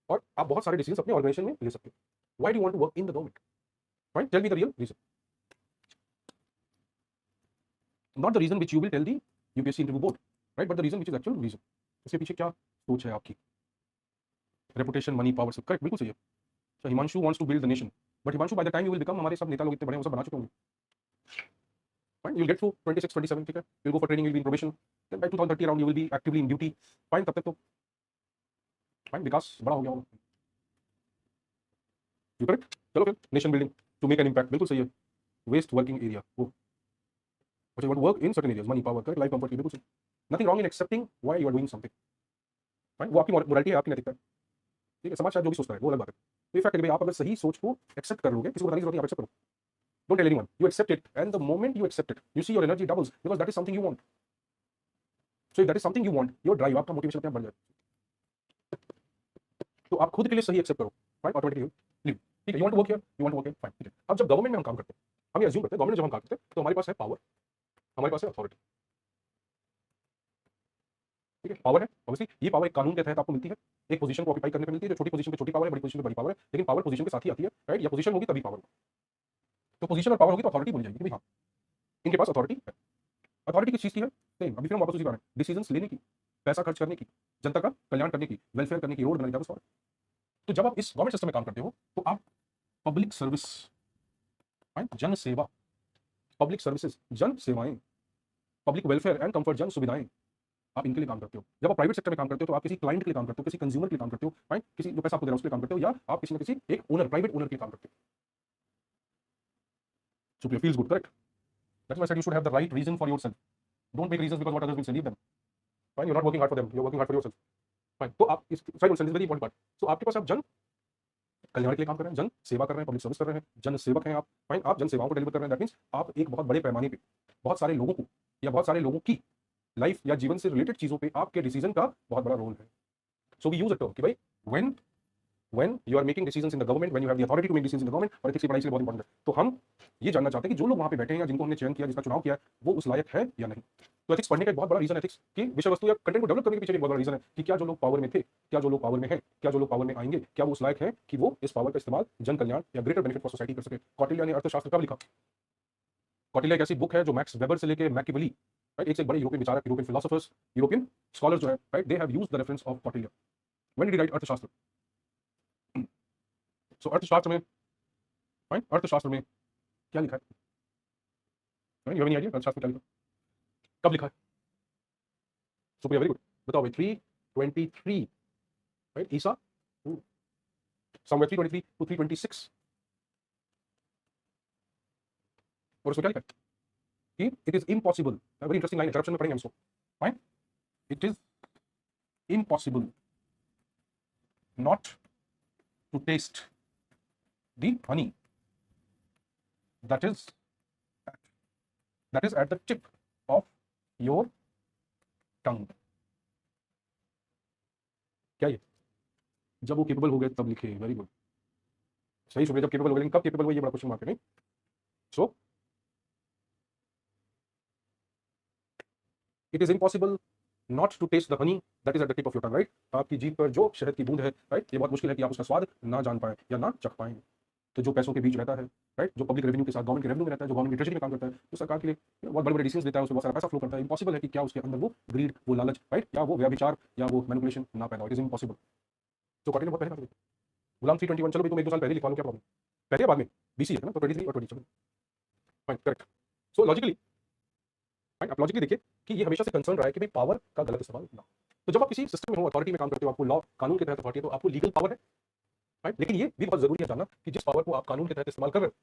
और आप बहुत सारे डिसीजन अपने ऑर्गेनाइजेशन में ले सकते हो। Why do you want to work in the government? Fine, tell me the real reason, not the reason which you will tell the UPSC interview board, right, but the reason which is actual reason. इसके पीछे क्या सोच है आपकी? Reputation, money, power, सब correct, बिल्कुल सही है। So Himanshu wants to build the nation, but Himanshu, by the time you will become, हमारे सब नेता लोग इतने बड़े हैं, वो सब बना चुके होंगे, fine, you'll get through 26 27, ठीक है, you'll go for training, you'll be in probation, then by 2030 around you will be actively in duty, fine, तब तक तो fine, विकास बड़ा हो गया होगा, you correct। चलो फिर nation building to make an impact, बिल्कुल सही है। वेस्ट वर्किंग एरिया, वो अच्छा, you want to work in certain areas, money, power, correct, life comfort, बिल्कुल सही, nothing wrong in accepting why you are doing something, fine, वो आपकी morality है, आपकी नैतिकता है, ठीक है। समाज शायद जो भी सोचता है वो अलग बात है, तो फैक्ट है कि भाई आप अगर सही सोच को एक्सेप्ट कर लोगे, किसी को बताने की जरूरत नहीं, आप एक्सेप्ट करो, don't tell anyone, you accept it, and the moment you accept it, you see your energy doubles, because that is something you want। so if that is something you want, your drive, आपका motivation अपने आप बढ़ जाए, तो आप खुद के लिए सही एक्सेप्ट करो, राइट, ऑटोमेटिकली लिव, ठीक है। You want to work here, you want to work here, fine, ठीक है। अब जब गवर्नमेंट में हम काम करते हैं, हम ये अज्यूम करते हैं गवर्नमेंट जब हम काम करते हैं तो हमारे पास है पावर, हमारे पास है अथॉरिटी, ठीक है, पावर है, ऑब्वियसली ये पावर एक कानून के तहत आपको मिलती है, एक पोजीशन को ऑक्यूपाई करने पे मिलती है, जो छोटी पोजीशन पे छोटी पावर है, बड़ी पोजीशन पे बड़ी पावर है, लेकिन पावर पोजीशन के साथ ही आती है, राइट, या पोजीशन होगी तभी पावर होगी, तो पोजीशन और पावर होगी तो अथॉरिटी बन जाएगी कि भाई हाँ इनके पास अथॉरिटी है। अथॉरिटी किस चीज की है? सेम, अभी फिर हम वापस उसी बारे में, डिसीजंस लेने की, पैसा खर्च करने की, जनता का कल्याण करने की, वेलफेयर करने की, रोड बनाने की, तो जब आप इस गवर्नमेंट सिस्टम में काम करते हो तो आप पब्लिक सर्विस, जन सेवा, पब्लिक सर्विसेज, जन सेवाएं, पब्लिक वेलफेयर एंड कंफर्ट, जन सुविधाएं, आप इनके लिए काम करते हो। जब आप प्राइवेट सेक्टर में काम करते हो तो आप किसी क्लाइंट के लिए काम करते हो, किसी कंज्यूमर के लिए काम करते हो, फाइन, किसी जो पैसा आपको दे रहा है उसके लिए काम करते हो, या आप किसी न किसी एक ओनर, प्राइवेट ओनर के लिए काम करते हो। So it feels good, correct? That's why I said you should have the right reason for yourself. Don't make reasons because what others will say, leave them. Fine, you're not working hard for them, you're working hard for yourself. Fine, तो आप इस second sentence very important part. So आपके पास आप जन कल्याण के लिए काम कर रहे हैं, जन सेवा कर रहे हैं, पब्लिक सर्विस कर रहे हैं, जन सेवक हैं आप, फाइन, आप जन सेवाओं को डिलीवर कर रहे हैं, दैट मींस आप एक बहुत बड़े पैमाने पे बहुत सारे लोगों को या बहुत सारे लोगों की लाइफ या जीवन से रिलेटेड चीजों पे आपके डिसीजन का बहुत बड़ा रोल है। So we use a term कि भाई when you are making decisions in the government, when you have the authority to make decisions in the government, और एथिक्स की पढ़ाई इसलिए बहुत इंपॉर्टेंट है। तो हम ये जानना चाहते हैं कि जो लोग वहां पे बैठे हैं या जिनको हमने चयन किया, जिसका चुनाव किया, वो उस लायक है या नहीं। तो एथिक्स पढ़ने का एक बहुत बड़ा रीजन, एथिक्स की विषय वस्तु या कंटेंट को डेवलप करने के पीछे एक बहुत बड़ा रीजन है कि क्या जो लोग पावर में थे, क्या जो लोग पावर में हैं, क्या जो लोग पावर में आएंगे, क्या वो उस लायक है कि वो इस पावर का इस्तेमाल जन कल्याण या ग्रेटर बेनिफिट फॉर सोसाइटी कर सके। कौटिल्य ने अर्थशास्त्र कब लिखा? कौटिल्य एक ऐसी बुक है जो मैक्स वेबर से लेके मैकियावेली, राइट, एक से बड़े यूरोपियन विचारक, यूरोपियन फिलोसोफर्स, यूरोपियन स्कॉलर्स जो है, right, they have used the reference of Kautilya when did he right अर्थशास्त्र। सो अर्थशास्त्र में, फाइन, अर्थशास्त्र में क्या लिखा है? यू हैव एनी आइडिया अर्थशास्त्र में क्या लिखा, कब लिखा है? सुप्रिया, वेरी गुड, बताओ भाई। 323, राइट, ईसा, समवेयर 323 to 326, और उसमें क्या लिखा है कि it is impossible, very interesting line है, करप्शन में पढ़ेंगे हम इसको, fine, it is impossible not to taste the honey that is at the tip of your tongue। क्या ये? जब वो केपेबल हो गए तब लिखे, वेरी गुड, सही सुनिए, जब केपेबल हो गए, लेकिन कब केपेबल हुए ये बड़ा क्वेश्चन मार्क है, नहीं? So it is impossible not to taste the honey that is at the tip of your tongue, right, आपकी जीभ पर जो शहद की बूंद है, राइट, ये बहुत मुश्किल है कि आप उसका स्वाद ना जान पाए या ना चख पाए। तो जो पैसों के बीच रहता है, राइट, जो पब्लिक रेवेन्यू के साथ गवर्नमेंट के रेवेन्यू में रहता है, जो गवर्नमेंट की ट्रेजरी में काम करता है, जो सरकार के लिए बहुत बड़े बड़े डिसीजंस लेता है, उसमें बहुत सारा पैसा फ्लो करता है, इम्पॉसिबल है कि क्या उसके अंदर वो ग्रीड, वो लालच, राइट, या वो व्यभिचार या वो मैनिपुलेशन ना पैदा हो, इट इज इम्पॉसिबल। तो कौटिल्य बहुत पहले, गुलाम 321, चलो भाई तुम एक दो साल पहले लिखवा लो, क्या प्रॉब्लम, पहले या बाद में, बीसी है ना, तो 23 और 20, fine, correct. So logically, right. आप लॉजिकली देखिए कि ये हमेशा से कंसर्न रहा है कि भाई पावर का गलत इस्तेमाल ना। तो जब आप किसी सिस्टम में हो, अथॉरिटी में काम करते हो, आपको लॉ कानून के तहत अथॉरिटी है, तो आपको लीगल पावर है, राइट। लेकिन ये भी बहुत जरूरी है जानना कि जिस पावर को आप कानून के तहत इस्तेमाल कर रहे हो,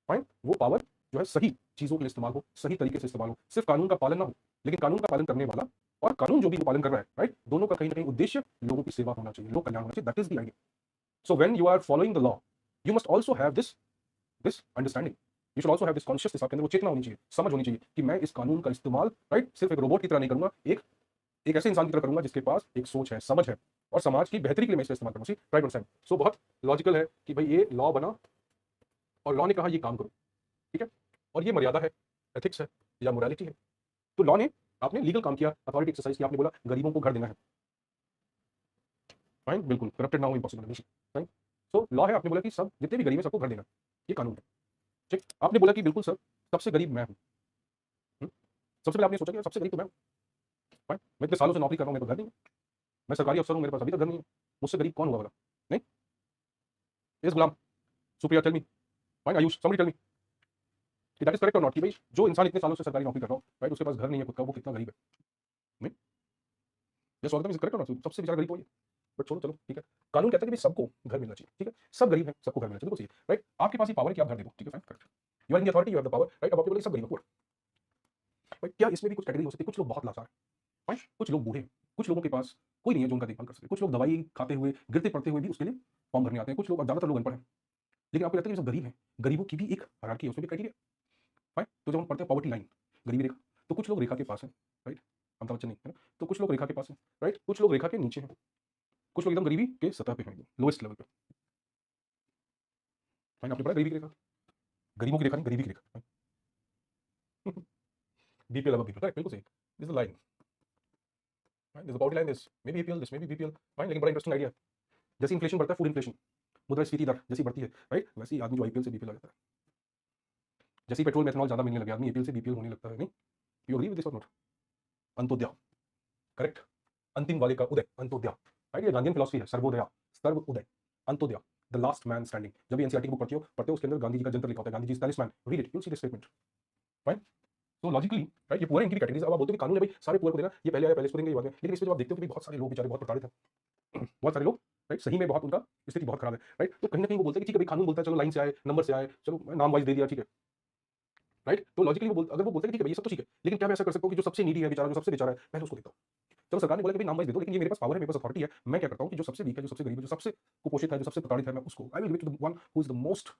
फाइन, वो पावर जो है सही चीजों के लिए इस्तेमाल हो, सही तरीके से इस्तेमाल हो, सिर्फ कानून का पालन ना हो, लेकिन कानून का पालन करने वाला और कानून जो भी वो पालन कर रहा है, राइट, दोनों का कहीं ना कहीं उद्देश्य लोगों की सेवा होना चाहिए, लोक कल्याण होना चाहिए। That is the idea. So when you are following the law, you must also have this understanding, you should also have this consciousness, आपके अंदर वो चेतना होनी चाहिए, समझ होनी चाहिए कि मैं इस कानून का इस्तेमाल, राइट, सिर्फ एक रोबोट की तरह नहीं करूंगा, एक ऐसे इंसान की तरह करूंगा जिसके पास एक सोच है, समझ है, और समाज की बेहतरी के लिए मैं इसे इस्तेमाल करूंगा। Right understand. सो बहुत लॉजिकल है कि भाई ये लॉ बना और लॉ ने कहा ये काम करो, ठीक है, और ये मर्यादा है, एथिक्स है या मोरालिटी है। तो लॉ ने, आपने लीगल काम किया, अथॉरिटी एक्सरसाइज किया, आपने बोला गरीबों को घर देना है, फाइन, बिल्कुल करप्टेड ना हो, इम्पॉसिबल है, राइट। सो लॉ है, आपने बोला कि सब जितने भी गरीब है सबको घर देना है, ये कानून है, ठीक। आपने बोला कि बिल्कुल सर सबसे गरीब मैं हूँ, सबसे पहले आपने सोचा कि सबसे गरीब तो मैं हूँ, फाइन, मैं इतने सालों से नौकरी कर रहा हूँ, मेरे पास घर नहीं है, मैं सरकारी अफसर हूँ, मेरे पास अभी तक घर नहीं है, मुझसे गरीब कौन हुआ वाला? नहीं, इस Gulam, Supriya, tell me, fine, Ayush, somebody tell me कि दैट इज करेक्ट और नॉट, कि भाई जो इंसान इतने सालों से सरकारी नौकरी कर रहा हो, राइट, उसके पास घर नहीं है खुद का, वो कितना गरीब है? नहीं, ये स्वागत है, करेक्ट और नॉट, सबसे बेचारा गरीब वही है। बट छोड़ो, चलो ठीक है, कानून कहता है कि सबको घर मिलना चाहिए, ठीक है, सब गरीब है, सबको घर मिलना चाहिए, बिल्कुल सही, राइट। आपके पास ये पावर है कि आप घर दे दो, ठीक है, fine, correct, you are in the authority, you have the power, right. अब आपने बोला सब गरीब है, बट क्या इसमें भी कुछ कैटेगरी हो सकती है? कुछ लोग बहुत लाचार हैं, कुछ लोग बूढ़े हैं, कुछ लोगों के पास कोई नहीं है जो उनका देखभाल कर सके, कुछ लोग दवाई खाते हुए, गिरते पड़ते हुए भी उसके लिए फॉर्म भरने आते हैं, कुछ लोग, ज्यादातर लोग अनपढ़ हैं, लेकिन आपको लगता है कि जो गरीब है, गरीबों की भी एक हायरार्की है, उसमें भी क्राइटेरिया, राइट। तो जब हम पढ़ते हैं पॉवर्टी लाइन, गरीबी रेखा, तो कुछ लोग रेखा के पास हैं, राइट, अमिताभ बच्चन नहीं है ना, तो कुछ लोग रेखा के पास हैं, राइट, कुछ लोग रेखा के नीचे हैं, कुछ लोग एकदम गरीबी के सतह पे हैं, लोएस्ट लेवल पे, फाइन। आपने पढ़ा गरीबी की रेखा, गरीबों की रेखा नहीं, गरीबी की रेखा, बीपीएल अब बीपीएल, राइट, बिल्कुल सही, this is line, right, this poverty line, this may be APL, this may be BPL, fine. लेकिन बड़ा इंटरेस्टिंग आइडिया, जैसे इन्फ्लेशन बढ़ता है, फूड इन्फ्लेशन, मुद्रास्फीति दर जैसी बढ़ती है, राइट, वैसे ही आदमी जो आईपीएल से बीपीएल आ जाता है, जैसे ही पेट्रोल में इथेनॉल ज्यादा मिलने लगे, आदमी एपीएल से बीपीएल होने लगता है, नहीं? यू एग्री विद दिस और नॉट? अंत्योदय, करेक्ट, अंतिम वाले का उदय, अंत्योदय, राइट, ये गांधीयन फिलॉसफी है, Sarvodaya, Sarvodaya, Antyodaya, the last man standing. जब भी एनसीईआरटी की बुक पढ़ते हो, उसके अंदर गांधी जी का जंतर लिखा होता है, Gandhi ji talisman, read it, you see this statement, fine. तो लॉजिकली, राइट, ये पूरा इनकी कैटेगरीज। अब आप बोलते हो कि कानून है भाई सारे पुअर को देना, ये पहले आया पहले इसको देंगे, ये बाद में, लेकिन इसमें जब आप देखते हो कि भाई बहुत सारे लोग बेचारे बहुत प्रताड़ित हैं, बहुत सारे लोग, राइट, सही में बहुत, उनका स्थिति बहुत खराब है, राइट, तो कहीं ना कहीं वो बोलते हैं कि ठीक है भाई कानून बोलता है चलो लाइन से आए, नंबर से आए, चलो नाम वाइज दे दिया, ठीक है, राइट। तो लॉजिकली अगर वो बोलते हैं कि ठीक है भाई ये सब तो ठीक है, लेकिन क्या मैं ऐसा कर सकता हूँ कि जो सबसे नीडी है बेचारा, जो सबसे बेचारा है, पहले उसको देता हूँ। चलो सरकार ने बोला कि भाई नाम वाइज दे दो, लेकिन ये मेरे पास पावर है, मेरे पास अथॉरिटी है, मैं क्या करता हूँ कि जो सबसे वीक है, जो सबसे गरीब है, जो सबसे कुपोषित है, जो सबसे प्रताड़ित है, मैं उसको, I will give it to the one who is the most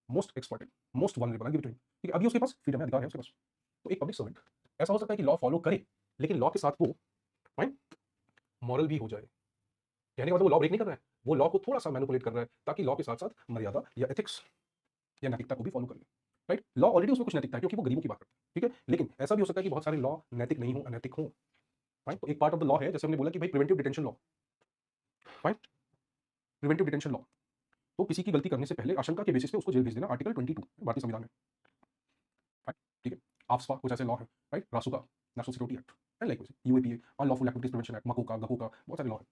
most exploited, most vulnerable, I give it to him, ठीक है। अभी उसके पास फ्रीडम है, अधिकार है उसके पास। तो एक पब्लिक सर्वेंट ऐसा हो सकता है कि लॉ फॉलो करे, लेकिन लॉ के साथ वो, फाइन, मॉरल भी हो जाए, कहने का मतलब वो लॉ ब्रेक नहीं कर रहा है, वो लॉ को थोड़ा सा मैनिपुलेट कर रहा है, ताकि लॉ के साथ साथ मर्यादा या एथिक्स या नैतिकता को भी फॉलो कर ले, राइट। लॉ ऑलरेडी उसमें कुछ नैतिकता है क्योंकि वो गरीबों की बात करता है, ठीक है, लेकिन ऐसा भी हो सकता है कि बहुत सारे लॉ नैतिक नहीं हो, अनैतिक हो, फाइन। तो एक पार्ट ऑफ द लॉ है, जैसे हमने बोला कि भाई preventive detention law, fine, preventive detention law, तो किसी की गलती करने से पहले आशंका के बेसिस पे उसको जेल भेज देना, आर्टिकल 22 भारतीय संविधान में, फाइन, ठीक है। आफ्सपा कुछ ऐसे लॉ है, right, Rasuka, national security act, and like UAPA, unlawful activities prevention act, MCOCA, GCOCA, बहुत सारे लॉ है,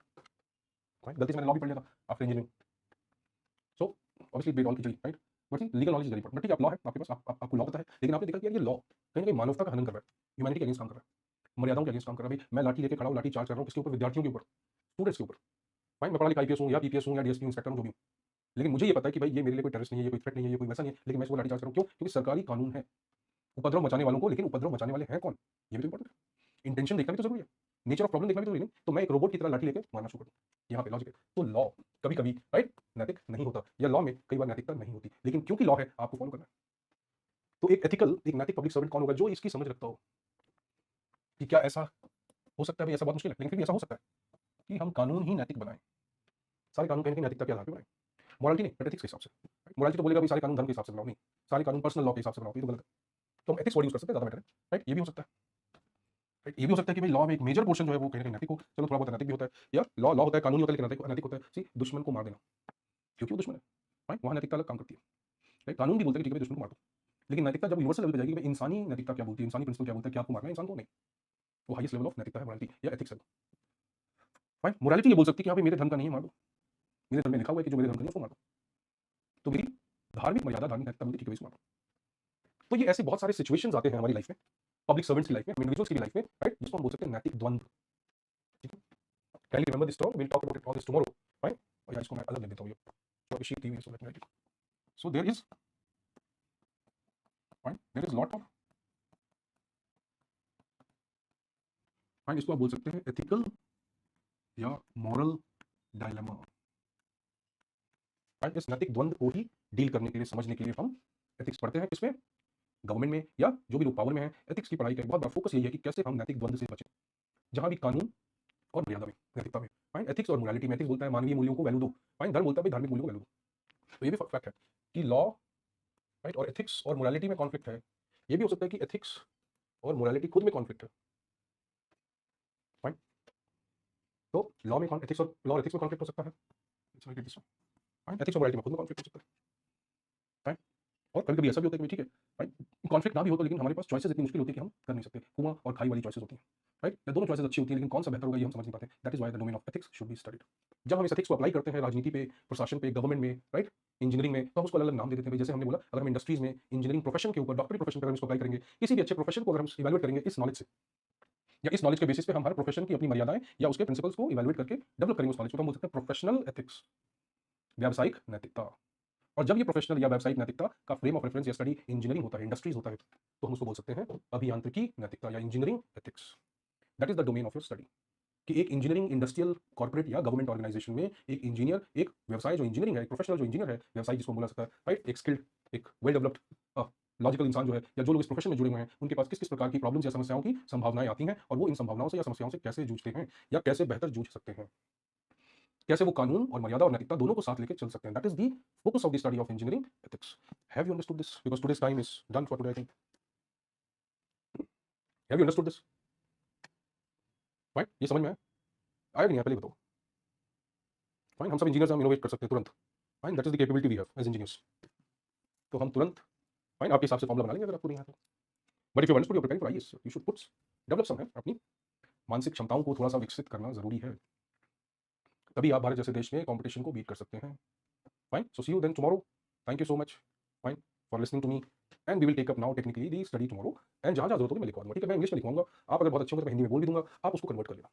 फाइन। गलती से मैंने लॉ भी पढ़ लिया था आफ्टर इंजीनियरिंग, सो ऑब्वियसली बेट ऑल की चली, right. But legal knowledge is very important, ठीक है, आप लॉ है आपके पास, आपको लॉ पता है, लेकिन आपने देखा कि यार ये लॉ कहीं ना कहीं मानवता का हनन कर रहा है, ह्यूमैनिटी के अगेंस्ट काम कर रहा है, मर्यादाओं के अगेंस्ट काम कर रहा है। भाई मैं लाठी लेके खड़ा हूँ, लाठी चार्ज कर रहा हूँ, किसके ऊपर? विद्यार्थियों के ऊपर, स्टूडेंट्स के ऊपर, फाइन। मैं पढ़ा लिखा आईपीएस हूँ या पीपीएस हूँ या डीएसपी इंस्पेक्टर हूँ, जो भी हूँ, लेकिन मुझे ये पता है कि भाई ये मेरे लिए कोई टेररिस्ट नहीं है, ये कोई थ्रेट नहीं है, ये कोई वैसा नहीं है, लेकिन मैं इसको लाठी चार्ज कर रहा हूँ, क्यों? क्योंकि सरकारी कानून है उपद्रव मचाने वालों को, लेकिन उपद्रव मचाने वाले हैं कौन, ये भी तो इंपॉर्टेंट है। इंटेंशन देखना भी तो जरूरी है, नेचर ऑफ प्रॉब्लम देखना भी जरूरी नहीं, तो मैं एक रोबोट की तरह लाठी लेके मारना शुरू कर दूं, यहाँ पे लॉजिक है। तो लॉ कभी कभी, राइट, नैतिक नहीं होता, या लॉ में कई बार नैतिकता नहीं होती, लेकिन क्योंकि लॉ है आपको फॉलो करना है। तो एक एथिकल, एक नैतिक पब्लिक सर्वेंट कौन होगा? जो इसकी समझ रखता हो कि क्या ऐसा हो सकता है भाई, ऐसा बहुत मुश्किल है, लेकिन फिर भी ऐसा हो सकता है कि हम कानून ही नैतिक बनाएं, सारे कानून कहीं ना कहीं नैतिकता के आधार पर बनाएं, मोरालिटी नहीं, बट एथिक्स के हिसाब से। मोरालिटी तो बोलेगा भाई सारे कानून धर्म के हिसाब से बनाओ, नहीं, सारे कानून पर्सनल लॉ के हिसाब से बनाओ, ये तो गलत है। तो हम एथिक्स वर्ड यूज कर सकते हैं, ज्यादा बेटर है, राइट। ये भी हो सकता है, राइट, ये भी हो सकता है कि भाई लॉ में एक मेजर पोर्शन जो है वो कहीं ना कहीं नैतिक हो, चलो थोड़ा बहुत अनैतिक भी होता है, या लॉ लॉ होता है, कानूनी होता है, लेकिन अनैतिक अनैतिक होता है। सी, दुश्मन को मार देना, क्योंकि वो दुश्मन है, राइट, वहां नैतिकता अलग काम करती है, राइट। कानून भी बोलते हैं कि ठीक है दुश्मन को मार दो, लेकिन नैतिकता जब यूनिवर्सल लेवल पे जाएगी, भाई इंसानी नैतिकता क्या बोलती है, इंसानी प्रिंसिपल क्या बोलता है कि आपको मारना है इंसान को, नहीं, वो हाईएस्ट लेवल ऑफ नैतिकता है, मोरालिटी या एथिक्स है, फाइन। मोरालिटी ये बोल सकती है कि हाँ भाई मेरे धर्म का नहीं है, मार दो, मेरे धर्म में लिखा हुआ है कि जो मेरे धर्म का नहीं है उसको मार दो, तो मेरी धार्मिक मर्यादा, धार्मिक नैतिकता बोलती है ठीक है इसको मार दो। तो ये ऐसे बहुत सारे सिचुएशंस आते हैं हमारी लाइफ में, पब्लिक सर्वेंट्स की लाइफ में, इंडिविजुअल्स की लाइफ में, राइट, जिसको हम बोल सकते हैं नैतिक द्वंद्व। ठीक है, can you remember this term, will talk about it all this tomorrow, right. और यार इसको मैं अलग लिख देता हूँ, ये तो शीट दी हुई है, so let me write it. So there is, right, there is lot of, right, इसको आप बोल सकते हैं एथिकल या मॉरल डायलेमा, राइट। इस नैतिक द्वंद्व को ही डील करने के लिए, समझने के लिए हम एथिक्स पढ़ते हैं। किसमें? गवर्नमेंट में, या जो भी लोग पावर में है, एथिक्स की पढ़ाई का एक बहुत बड़ा फोकस यही है कि कैसे हम नैतिक द्वंद्व से बचें, जहां भी कानून और मर्यादा में, नैतिकता में, फाइन। एथिक्स और मोरालिटी में, एथिक्स बोलता है मानवीय मूल्यों को वैल्यू दो, फाइन। धर्म बोलता है भाई धार्मिक मूल्यों को वैल्यू दो। तो ये भी फैक्ट है कि लॉ, राइट, और एथिक्स और मोरालिटी में कॉन्फ्लिक्ट है। ये भी हो सकता है कि एथिक्स और मोरालिटी खुद में कॉन्फ्लिक्ट है, फाइन। तो लॉ में एथिक्स और लॉ और एथिक्स में कॉन्फ्लिक्ट हो सकता है, फाइन। एथिक्स और मोरालिटी में खुद में कॉन्फ्लिक्ट हो सकता है, फाइन। और कभी-कभी ऐसा भी होता है कि ठीक है, राइट, कॉन्फ्लिक्ट ना भी हो तो लेकिन हमारे पास चॉइसेस इतनी मुश्किल होती है कि हम कर नहीं सकते, कुआं और खाई वाली चॉइसेस होती हैं, राइट। या दोनों चॉइसेस अच्छी होती हैं लेकिन कौन सा बेहतर होगा ये हम समझ नहीं पाते। That is why the domain of ethics should be studied. जब हम इस एथिक्स को अप्लाई करते हैं राजनीति पे, प्रशासन पे, गवर्नमेंट में, राइट, इंजीनियरिंग में, तो हम उसको अलग-अलग नाम दे देते हैं। जैसे हमने बोला, अगर हम इंडस्ट्रीज में इंजीनियरिंग प्रोफेशन के ऊपर, डॉक्टरी प्रोफेशन पे अगर इसको अप्लाई करेंगे, किसी भी अच्छे प्रोफेशन को अगर हम इवैल्यूएट करेंगे इस नॉलेज से, या इस नॉलेज के बेसिस पे हम हर प्रोफेशन की अपनी मर्यादाएं या उसके प्रिंसिपल्स को इवैल्यूएट करके डेवलप करेंगे उस नॉलेज को, तो हम बोल सकते हैं प्रोफेशनल एथिक्स, व्यावसायिक नैतिकता। और जब ये प्रोफेशनल या व्यावसायिक नैतिकता का फ्रेम ऑफ रेफरेंस या स्टडी इंजीनियरिंग होता है, इंडस्ट्रीज होता है, तो हम उसको बोल सकते हैं अभियांत्रिकी नैतिकता या engineering ethics. That is the domain of your study. कि एक इंजीनियरिंग इंडस्ट्रियल कॉर्पोरेट या गवर्नमेंट ऑर्गेनाइजेशन में एक इंजीनियर, एक व्यवसाय जो इंजीनियरिंग है, एक प्रोफेशनल जो इंजीनियर है, व्यवसाय जिसको बोला सकता है, राइट, एक स्किल्ड, एक वेल डेवलप्ड लॉजिकल इंसान जो है, या जो लोग इस प्रोफेशन में जुड़े हुए हैं, उनके पास किस किस प्रकार की प्रॉब्लम्स या समस्याओं की संभावनाएं आती हैं, और वो इन संभावनाओं से या समस्याओं से कैसे जूझते हैं या कैसे बेहतर जूझ सकते हैं, कैसे वो कानून और मर्यादा और नैतिकता दोनों को साथ लेकर चल सकते हैं। That is the focus of the study of engineering ethics. Have you understood this? Because today's time is done for today I think. Have you understood this? Right, ये समझ में आया? आया कि नहीं आया पहले बताओ। फाइन, हम सब इंजीनियर्स, हम इनोवेट कर सकते हैं तुरंत, fine. That is the capability we have as engineers. तो हम तुरंत, फाइन, आपके हिसाब से फॉर्मूला बना लेंगे अगर आपको नहीं आता तो। But if you understood, you are preparing for IAS, you should put develop some है, अपनी मानसिक क्षमताओं को थोड़ा सा विकसित करना जरूरी है, तभी आप भारत जैसे देश में कंपटीशन को बीट कर सकते हैं, fine. So see you then tomorrow. Thank you so much, fine, for listening to me, and we will take up now technically the study tomorrow. And जहां जहां जरूरत होगी मैं लिखवा दूंगा, ठीक है। मैं इंग्लिश में लिखवाऊंगा, आप अगर बहुत अच्छे होंगे तो मैं हिंदी में बोल भी दूंगा, आप उसको कन्वर्ट कर लेना।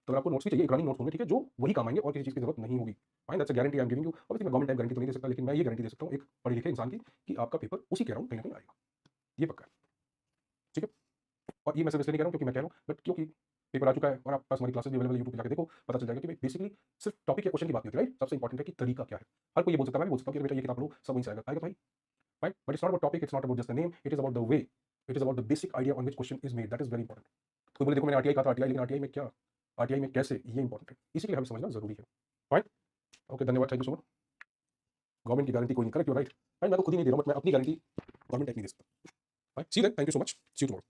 तो अगर आपको नोट्स भी चाहिए, रनिंग नोट्स होंगे, ठीक है, जो वही काम आएंगे और किसी चीज की जरूरत नहीं होगी, fine. That's a guarantee I am giving you. Obviously मैं गवर्नमेंट टाइम गारंटी तो नहीं दे सकता, लेकिन मैं ये गारंटी दे सकता हूँ एक पढ़े लिखे इंसान की, कि आपका पेपर उसी के अराउंड कहीं ना कहीं आएगा, ये पक्का है, ठीक है। और ये मैं सिर्फ इसलिए नहीं कह रहा हूँ क्योंकि मैं कह रहा हूँ, बट क्योंकि पेपर आ चुका है और आपके पास हमारी क्लासेस भी अवेलेबल, यूट्यूब पे जाकर देखो, पता चल जाएगा कि बेसिकली सिर्फ टॉपिक या क्वेश्चन की बात नहीं होती, राइट। सबसे इंपॉर्टेंट है कि तरीका क्या है। हर कोई ये बोल सकता है, मैं भी बोल सकता हूँ कि बेटा ये किताब पढ़ो, सब वहीं से आएगा, आएगा भाई, right. But it's not about topic, it's not about just the name, it is about the way, it is about the basic idea on which question is made, that is very important. कोई बोले देखो मैंने RTI कहा था, RTI, लेकिन RTI में क्या, RTI में कैसे, ये इंपॉर्टेंट है, इसी के लिए हमें समझना जरूरी है, फाइन। ओके, धन्यवाद, thank you so much. Government की गारंटी कोई नहीं, करेक्ट, यू राइट, फाइन। मैं तो खुद ही नहीं दे रहा हूँ, बट मैं अपनी गारंटी गवर्नमेंट नहीं दे सकता, fine. See you then, thank you so much, see you tomorrow.